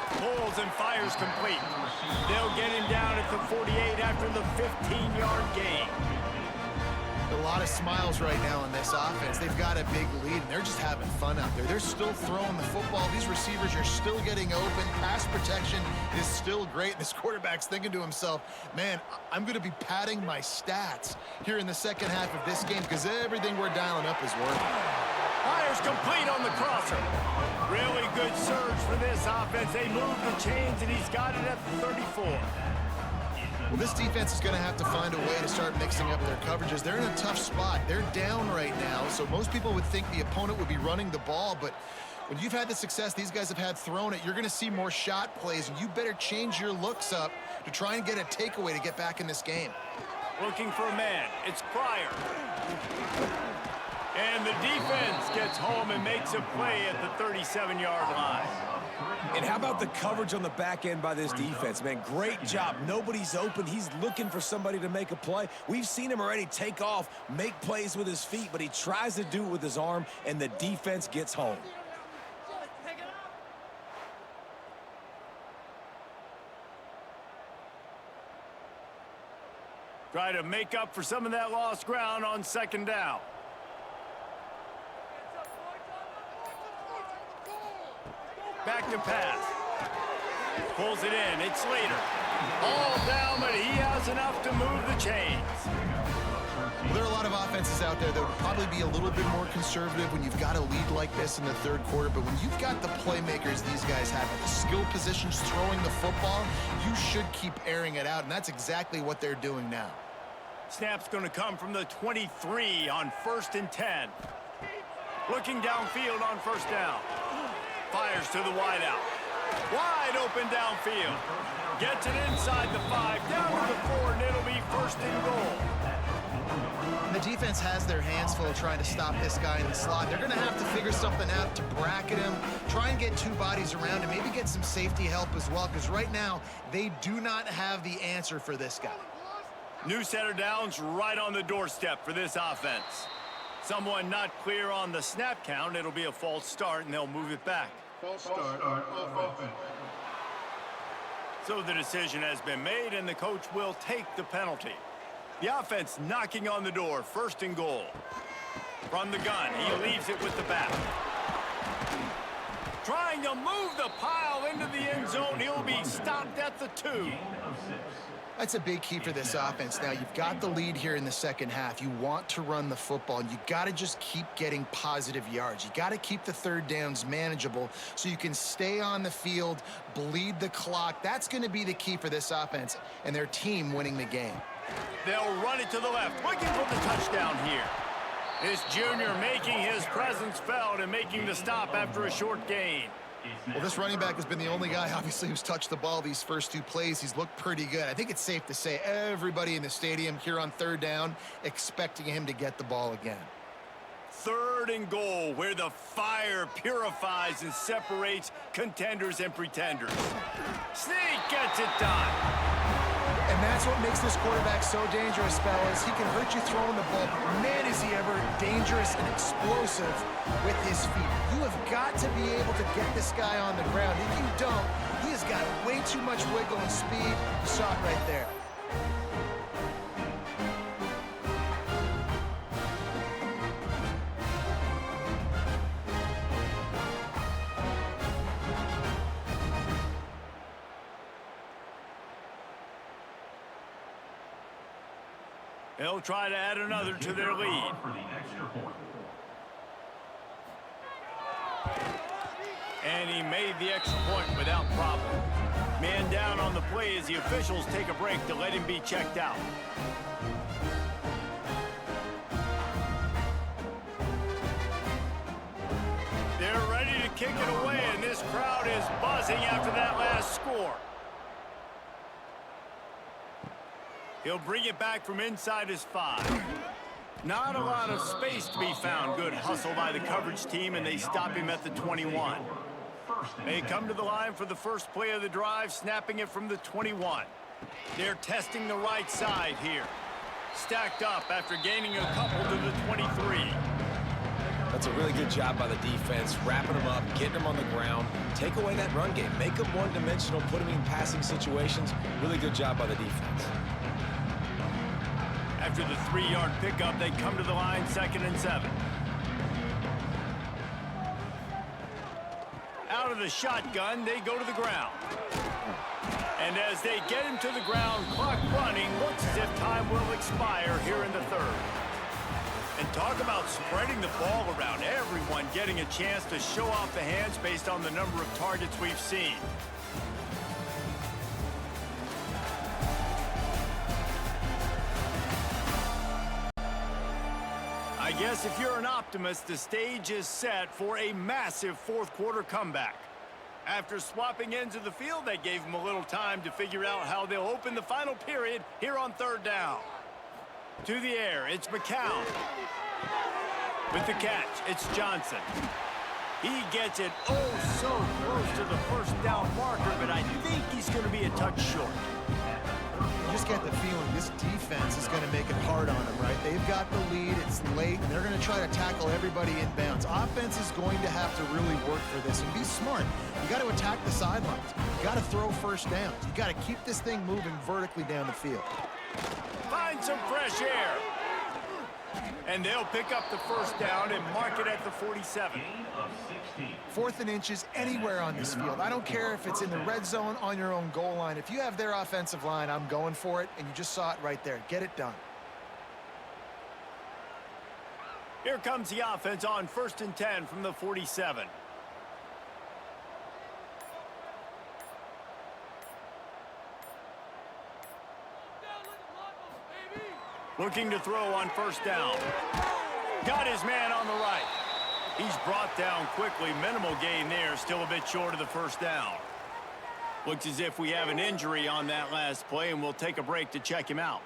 Pulls and fires complete. They'll get him down at the 48 after the 15-yard gain. A lot of smiles right now on this offense. They've got a big lead, and they're just having fun out there. They're still throwing the football. These receivers are still getting open. Pass protection is still great. This quarterback's thinking to himself, man, I'm going to be padding my stats here in the second half of this game because everything we're dialing up is working. Fires complete on the crosser. Really good surge for this offense. They move the chains, and he's got it at the 34. Well, this defense is going to have to find a way to start mixing up their coverages. They're in a tough spot. They're down right now, so most people would think the opponent would be running the ball, but when you've had the success these guys have had throwing it, you're going to see more shot plays, and you better change your looks up to try and get a takeaway to get back in this game. Looking for a man. It's Pryor. And the defense gets home and makes a play at the 37-yard line. And how about the coverage on the back end by this defense, man? Great job. Nobody's open. He's looking for somebody to make a play. We've seen him already take off, make plays with his feet, but he tries to do it with his arm, and the defense gets home. Try to make up for some of that lost ground on second down. Back to pass. Pulls it in. It's Slater. All down, but he has enough to move the chains. Well, there are a lot of offenses out there that would probably be a little bit more conservative when you've got a lead like this in the third quarter, but when you've got the playmakers these guys have at the skill positions throwing the football, you should keep airing it out, and that's exactly what they're doing now. Snap's going to come from the 23 on 1st and 10. Looking downfield on first down. Fires to the wideout. Wide open downfield. Gets it inside the 5, down to the 4, and it'll be 1st and goal. The defense has their hands full trying to stop this guy in the slot. They're going to have to figure something out to bracket him, try and get two bodies around him, maybe get some safety help as well, because right now they do not have the answer for this guy. New set of downs right on the doorstep for this offense. Someone not clear on the snap count. It'll be a false start, and they'll move it back. False start on offense. So the decision has been made, and the coach will take the penalty. The offense knocking on the door, 1st and goal. From the gun, he leaves it with the back. Trying to move the pile into the end zone. He'll be stopped at the 2. That's a big key for this offense. Now, you've got the lead here in the second half. You want to run the football, and you got to just keep getting positive yards. You got to keep the third downs manageable so you can stay on the field, bleed the clock. That's going to be the key for this offense and their team winning the game. They'll run it to the left, looking for the touchdown here. This junior making his presence felt and making the stop after a short gain. Well, this running back has been the only guy, obviously, who's touched the ball these first 2 plays. He's looked pretty good. I think it's safe to say everybody in the stadium here on third down expecting him to get the ball again. 3rd and goal, where the fire purifies and separates contenders and pretenders. Sneak gets it done. And that's what makes this quarterback so dangerous, fellas. He can hurt you throwing the ball, but man, is he ever dangerous and explosive with his feet. You have got to be able to get this guy on the ground. If you don't, he has got way too much wiggle and speed. You saw it right there. They'll try to add another to their lead. For the extra point. And he made the extra point without problem. Man down on the play as the officials take a break to let him be checked out. They're ready to kick it away, and this crowd is buzzing after that last score. He'll bring it back from inside his 5. Not a lot of space to be found. Good hustle by the coverage team, and they stop him at the 21. They come to the line for the first play of the drive, snapping it from the 21. They're testing the right side here. Stacked up after gaining a couple to the 23. That's a really good job by the defense, wrapping them up, getting them on the ground, take away that run game, make them one-dimensional, put them in passing situations. Really good job by the defense. After the 3-yard pickup, they come to the line, 2nd and 7. Out of the shotgun, they go to the ground. And as they get him to the ground, clock running, looks as if time will expire here in the 3rd. And talk about spreading the ball around. Everyone getting a chance to show off the hands based on the number of targets we've seen. I guess if you're an optimist, the stage is set for a massive 4th quarter comeback. After swapping ends of the field, they gave them a little time to figure out how they'll open the final period here on 3rd down. To the air, it's McCown. With the catch, it's Johnson. He gets it oh so close to the 1st down marker, but I think he's going to be a touch short. You just get the feeling this defense is going to make it hard on them, right? They've got the lead, it's late, and they're going to try to tackle everybody inbounds. Offense is going to have to really work for this and be smart. You got to attack the sidelines. You got to throw 1st downs. You got to keep this thing moving vertically down the field. Find some fresh air. And they'll pick up the 1st down and mark it at the 47. 4th and inches anywhere on this field. I don't care if it's in the red zone, on your own goal line. If you have their offensive line, I'm going for it, and you just saw it right there. Get it done. Here comes the offense on 1st and 10 from the 47. Looking to throw on 1st down. Got his man on the right. He's brought down quickly. Minimal gain there. Still a bit short of the 1st down. Looks as if we have an injury on that last play, and we'll take a break to check him out.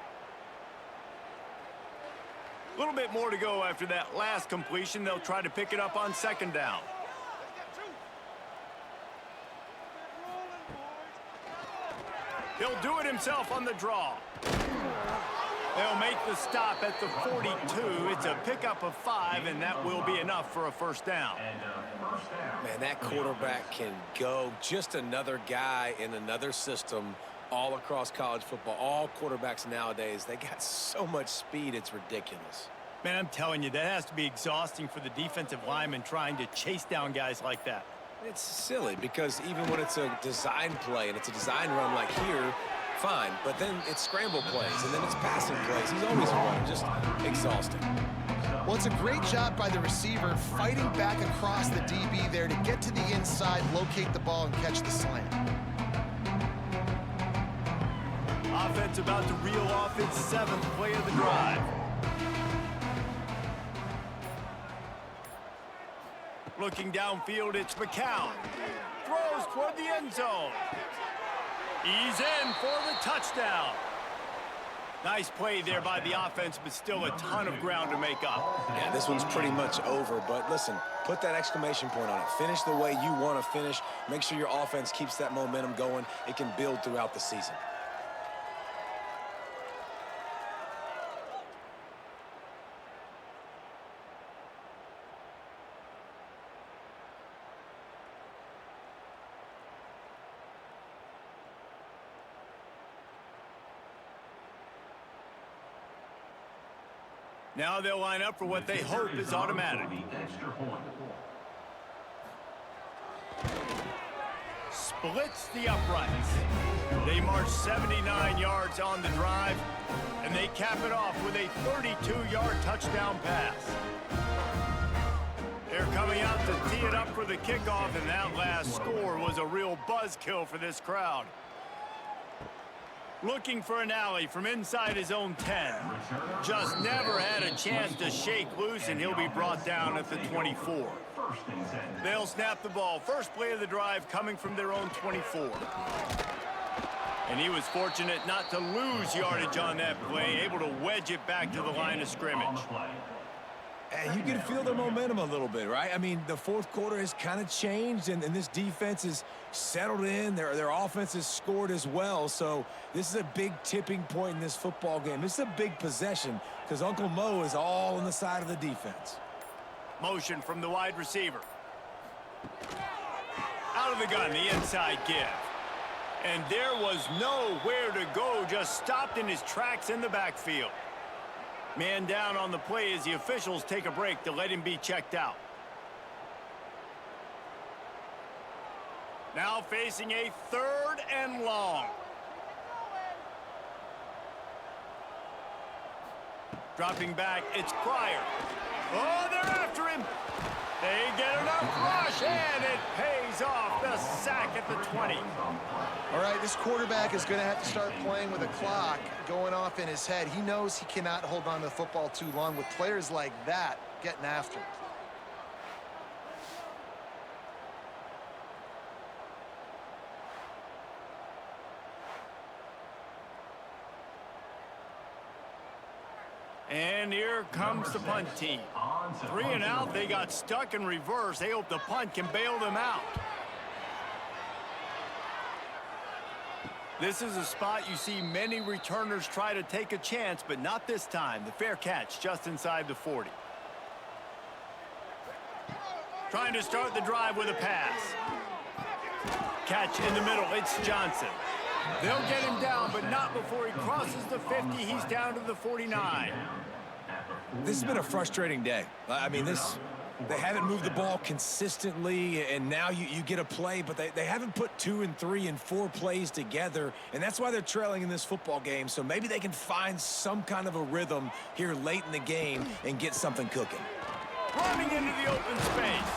A little bit more to go after that last completion. They'll try to pick it up on 2nd down. He'll do it himself on the draw. They'll make the stop at the 42. It's a pickup of 5, and that will be enough for a 1st down. Man, that quarterback can go. Just another guy in another system all across college football. All quarterbacks nowadays, they got so much speed, it's ridiculous. Man, I'm telling you, that has to be exhausting for the defensive lineman trying to chase down guys like that. It's silly because even when it's a design play and it's a design run like here, fine, but then it's scramble plays, and then it's passing plays. He's always running, just exhausting. Well, it's a great job by the receiver fighting back across the DB there to get to the inside, locate the ball, and catch the slant. Offense about to reel off its 7th play of the drive. Looking downfield, it's McCown. Throws toward the end zone. He's in for the touchdown. Nice play there by the offense, but still a ton of ground to make up. Yeah, this one's pretty much over, but listen, put that exclamation point on it. Finish the way you want to finish. Make sure your offense keeps that momentum going. It can build throughout the season. Now they'll line up for what they hope is automatic. blitz the uprights. They march 79 yards on the drive, and they cap it off with a 32-yard touchdown pass. They're coming out to tee it up for the kickoff, and that last score was a real buzzkill for this crowd. Looking for an alley from inside his own 10. Just never had a chance to shake loose, and he'll be brought down at the 24. They'll snap the ball. First play of the drive coming from their own 24. And he was fortunate not to lose yardage on that play, able to wedge it back to the line of scrimmage. And you can feel the momentum a little bit, right? I mean, the fourth quarter has kind of changed, and this defense is settled in. Their offense has scored as well. So this is a big tipping point in this football game. This is a big possession because Uncle Mo is all on the side of the defense. Motion from the wide receiver. Out of the gun, the inside give. And there was nowhere to go, just stopped in his tracks in the backfield. Man down on the play as the officials take a break to let him be checked out. Now facing a 3rd and long. Dropping back, it's Pryor. Oh, they're after him. They get enough rush, and it pays off. The sack at the 20. All right, this quarterback is going to have to start playing with a clock going off in his head. He knows he cannot hold on to the football too long with players like that getting after him. And here comes the punt team. 3 and out, they got stuck in reverse. They hope the punt can bail them out. This is a spot you see many returners try to take a chance, but not this time. The fair catch just inside the 40. Trying to start the drive with a pass. Catch in the middle, it's Johnson. They'll get him down, but not before he crosses the 50. He's down to the 49. This has been a frustrating day. I mean, they haven't moved the ball consistently, and now you get a play, but they haven't put 2 and 3 and 4 plays together, and that's why they're trailing in this football game. So maybe they can find some kind of a rhythm here late in the game and get something cooking. Running into the open space.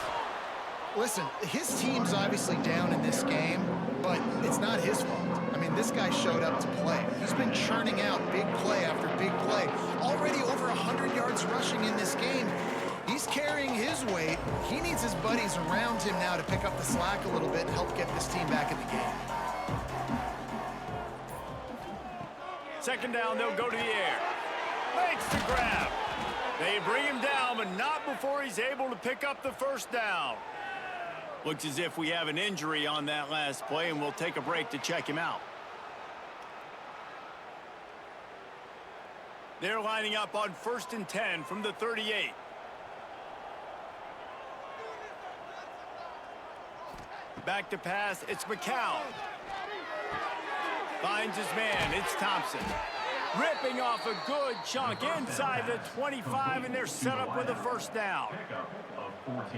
Listen, his team's obviously down in this game, but it's not his fault. I mean, this guy showed up to play. He's been churning out big play after big play. Already over 100 yards rushing in this game. He's carrying his weight. He needs his buddies around him now to pick up the slack a little bit and help get this team back in the game. 2nd down, they'll go to the air. Makes the grab. They bring him down, but not before he's able to pick up the 1st down. Looks as if we have an injury on that last play, and we'll take a break to check him out. They're lining up on 1st and 10 from the 38. Back to pass, it's McCown. Finds his man, it's Thompson. Ripping off a good chunk inside the 25, and they're set up with a 1st down.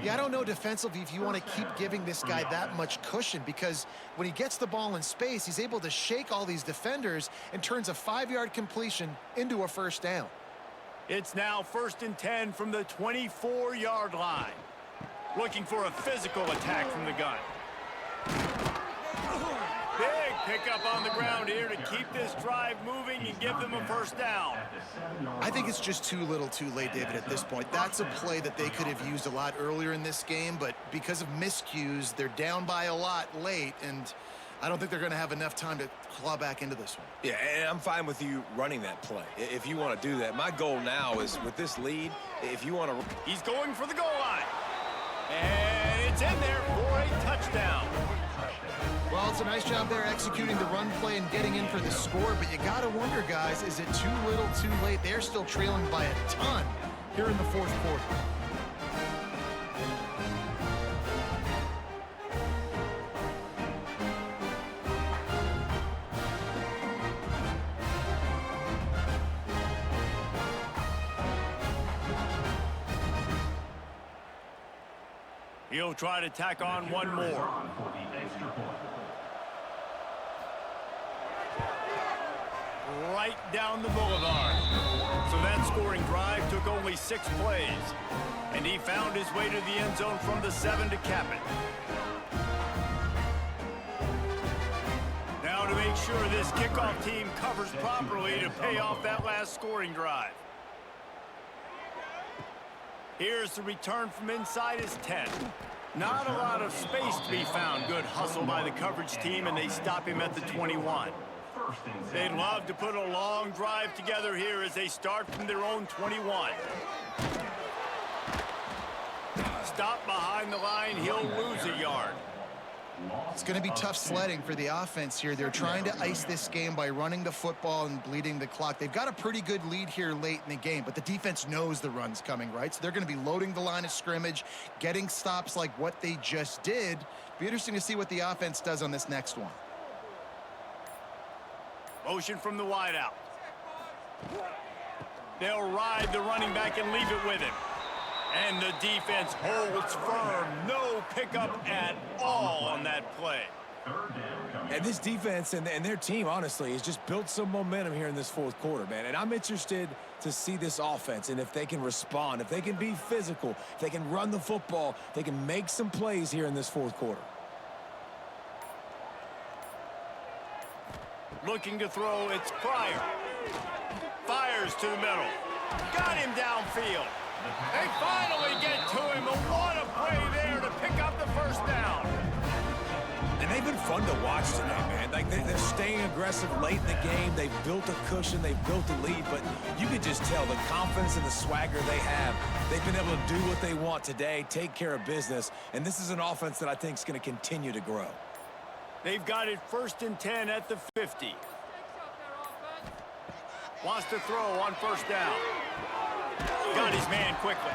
Yeah, I don't know defensively if you want to keep giving this guy that much cushion, because when he gets the ball in space, he's able to shake all these defenders and turns a 5-yard completion into a 1st down. It's now 1st and 10 from the 24-yard line. Looking for a physical attack from the gun. Big pickup on the ground here to keep this drive moving and give them a 1st down. I think it's just too little too late, David, at this point. That's a play that they could have used a lot earlier in this game, but because of miscues, they're down by a lot late, and I don't think they're going to have enough time to claw back into this one. Yeah, and I'm fine with you running that play if you want to do that. My goal now is with this lead, if you want to... He's going for the goal line. And it's in there for a touchdown. Well, it's a nice job there executing the run play and getting in for the score, but you got to wonder, guys, is it too little too late? They're still trailing by a ton here in the 4th quarter. He'll try to tack on one more. right down the boulevard. So that scoring drive took only 6 plays. And he found his way to the end zone from the 7 to cap it. Now to make sure this kickoff team covers properly to pay off that last scoring drive. Here's the return from inside his 10. Not a lot of space to be found. Good hustle by the coverage team, and they stop him at the 21. They'd love to put a long drive together here as they start from their own 21. Stop behind the line, he'll lose a yard. It's going to be tough sledding for the offense here. They're trying to ice this game by running the football and bleeding the clock. They've got a pretty good lead here late in the game, but the defense knows the run's coming, right? So they're going to be loading the line of scrimmage, getting stops like what they just did. Be interesting to see what the offense does on this next one. Motion from the wideout. They'll ride the running back and leave it with him. And the defense holds firm. No pickup at all on that play. And this defense and their team, honestly, has just built some momentum here in this fourth quarter, man. And I'm interested to see this offense and if they can respond, if they can be physical, if they can run the football, they can make some plays here in this fourth quarter. Looking to throw, it's Pryor. Fires to the middle. Got him downfield. They finally get to him, and what a play there to pick up the first down. And they've been fun to watch tonight, man. Like they're staying aggressive late in the game. They've built a cushion. They've built a lead, but you can just tell the confidence and the swagger they have. They've been able to do what they want today, take care of business, and this is an offense that I think is going to continue to grow. They've got it 1st and 10 at the 50. Wants to throw on first down. Got his man quickly.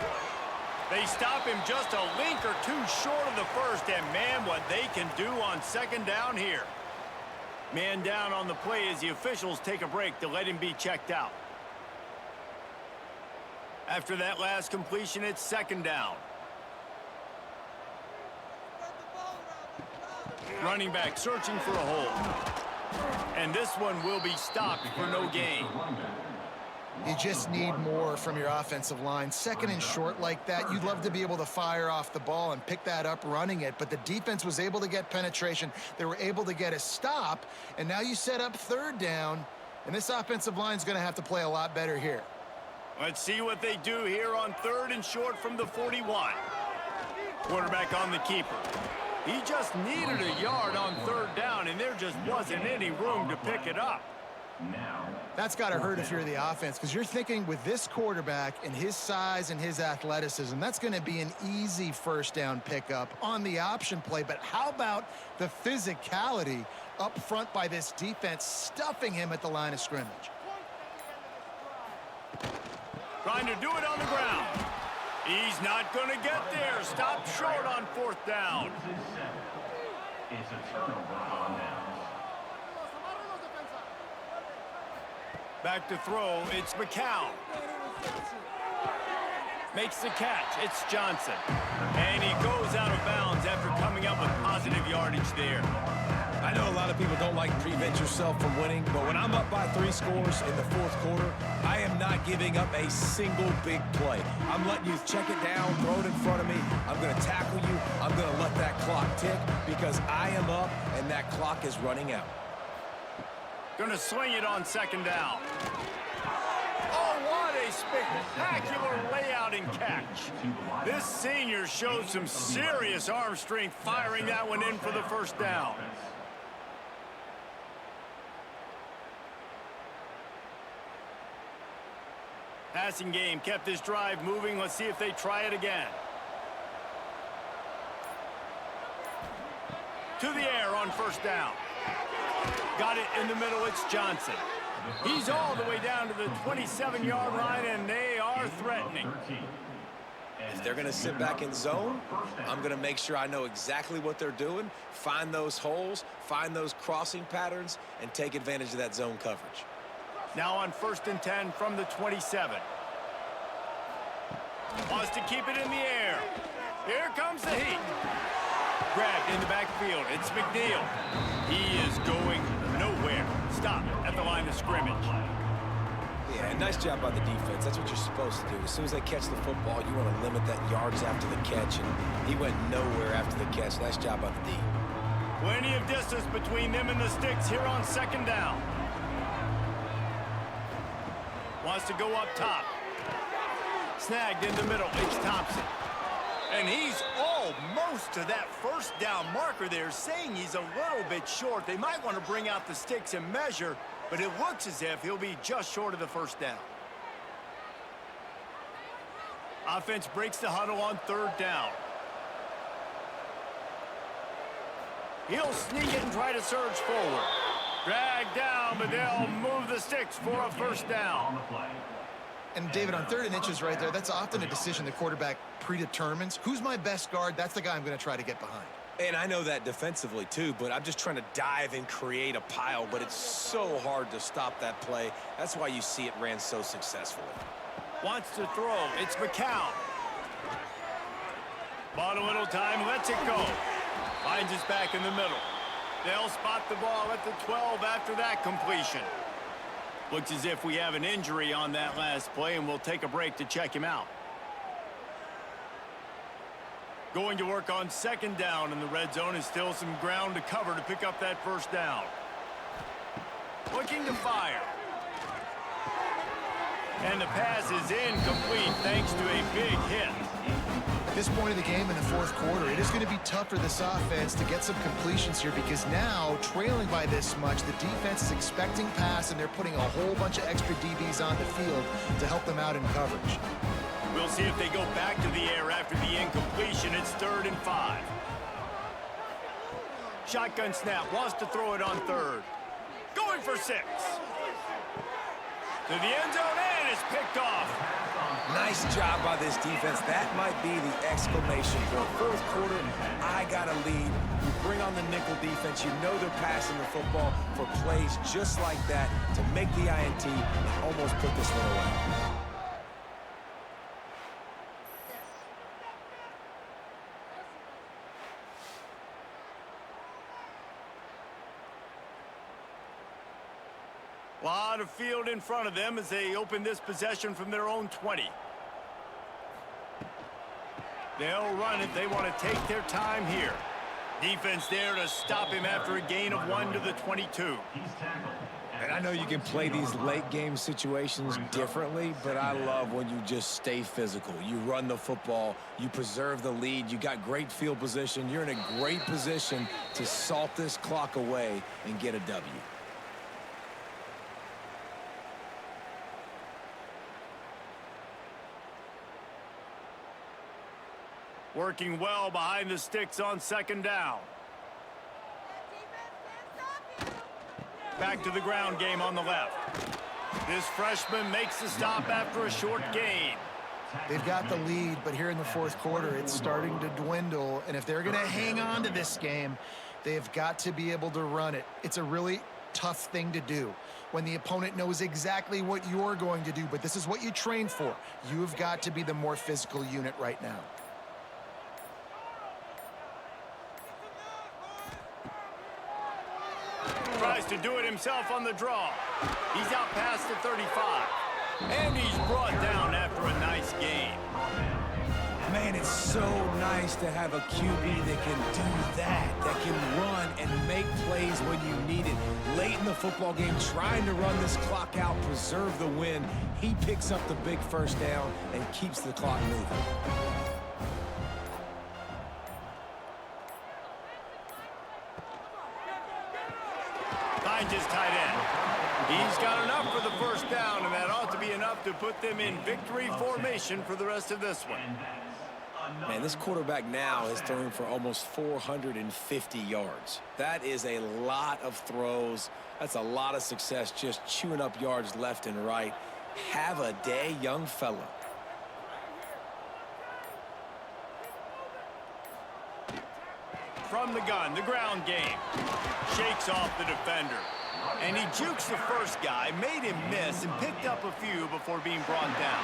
They stop him just a link or two short of the first, and man, what they can do on second down here. Man down on the play as the officials take a break to let him be checked out. After that last completion, it's second down. Running back searching for a hole. And this one will be stopped for no gain. You just need more from your offensive line. Second and short like that, you'd love to be able to fire off the ball and pick that up running it, but the defense was able to get penetration. They were able to get a stop, and now you set up third down, and this offensive line is going to have to play a lot better here. Let's see what they do here on 3rd and short from the 41. Quarterback on the keeper. He just needed a yard on 3rd down, and there just wasn't any room to pick it up. That's got to hurt if you're the offense, because you're thinking with this quarterback and his size and his athleticism, that's going to be an easy first down pickup on the option play. But how about the physicality up front by this defense, stuffing him at the line of scrimmage? Trying to do it on the ground. He's not going to get there. Stop short on 4th down. It's a turnover on downs. Back to throw, it's McCown. Makes the catch, it's Johnson. And he goes out of bounds after coming up with positive yardage there. I know a lot of people don't like to prevent yourself from winning, but when I'm up by 3 scores in the 4th quarter, I am not giving up a single big play. I'm letting you check it down, throw it in front of me. I'm going to tackle you. I'm going to let that clock tick because I am up and that clock is running out. Going to swing it on 2nd down. Oh, what a spectacular layout and catch. This senior showed some serious arm strength firing that one in for the 1st down. Passing game kept this drive moving. Let's see if they try it again. To the air on 1st down. Got it in the middle, it's Johnson. He's all the way down to the 27-yard line, and they are threatening. If they're going to sit back in zone, I'm going to make sure I know exactly what they're doing, find those holes, find those crossing patterns, and take advantage of that zone coverage. Now on 1st and 10 from the 27. Wants to keep it in the air. Here comes the heat. Grabbed in the backfield. It's McNeal. He is going nowhere. Stop at the line of of scrimmage. Yeah, nice job by the defense. That's what you're supposed to do. As soon as they catch the football, you want to limit that yards after the catch, and he went nowhere after the catch. Nice job by the D. Plenty of distance between them and the sticks here on second down. Wants to go up top. Snagged in the middle. It's Thompson. And he's almost to that first down marker there, saying he's a little bit short. They might want to bring out the sticks and measure, but it looks as if he'll be just short of the first down. Offense breaks the huddle on third down. He'll sneak it and try to surge forward. Drag down, but they'll move the sticks for a first down. And David, on 3rd and inches right there, that's often a decision the quarterback predetermines. Who's my best guard? That's the guy I'm going to try to get behind. And I know that defensively, too, but I'm just trying to dive and create a pile, but it's so hard to stop that play. That's why you see it ran so successfully. Wants to throw. It's McCown. Bought a little time, lets it go. Finds us back in the middle. They'll spot the ball at the 12 after that completion. Looks as if we have an injury on that last play, and we'll take a break to check him out. Going to work on second down in the red zone, is still some ground to cover to pick up that first down. Looking to fire. And the pass is incomplete thanks to a big hit. At this point of the game in the 4th quarter, it is going to be tough for this offense to get some completions here because now, trailing by this much, the defense is expecting pass, and they're putting a whole bunch of extra DBs on the field to help them out in coverage. We'll see if they go back to the air after the incompletion. It's 3rd and 5. Shotgun snap, wants to throw it on 3rd. Going for 6. To the end zone, and it's picked off. Nice job by this defense. That might be the exclamation point. 4th quarter, I got a lead. You bring on the nickel defense. You know they're passing the football for plays just like that to make the INT and almost put this one away. A lot of field in front of them as they open this possession from their own 20. They'll run it. They want to take their time here. Defense there to stop him after a gain of 1 to the 22. And I know you can play these late game situations differently, but I love when you just stay physical. You run the football, you preserve the lead, you got great field position. You're in a great position to salt this clock away and get a W. Working well behind the sticks on second down. Back to the ground game on the left. This freshman makes the stop after a short gain. They've got the lead, but here in the 4th quarter, it's starting to dwindle. And if they're going to hang on to this game, they've got to be able to run it. It's a really tough thing to do when the opponent knows exactly what you're going to do, but this is what you train for. You've got to be the more physical unit right now. Tries to do it himself on the draw. He's out past the 35. And he's brought down after a nice gain. Man, it's so nice to have a QB that can do that can run and make plays when you need it. Late in the football game, trying to run this clock out, preserve the win. He picks up the big first down and keeps the clock moving. Finds his tight end. He's got enough for the first down, and that ought to be enough to put them in victory formation for the rest of this one. Man, this quarterback now is throwing for almost 450 yards. That is a lot of throws. That's a lot of success, just chewing up yards left and right. Have a day, young fella. From the gun, the ground game. Shakes off the defender. And he jukes the first guy, made him miss, and picked up a few before being brought down.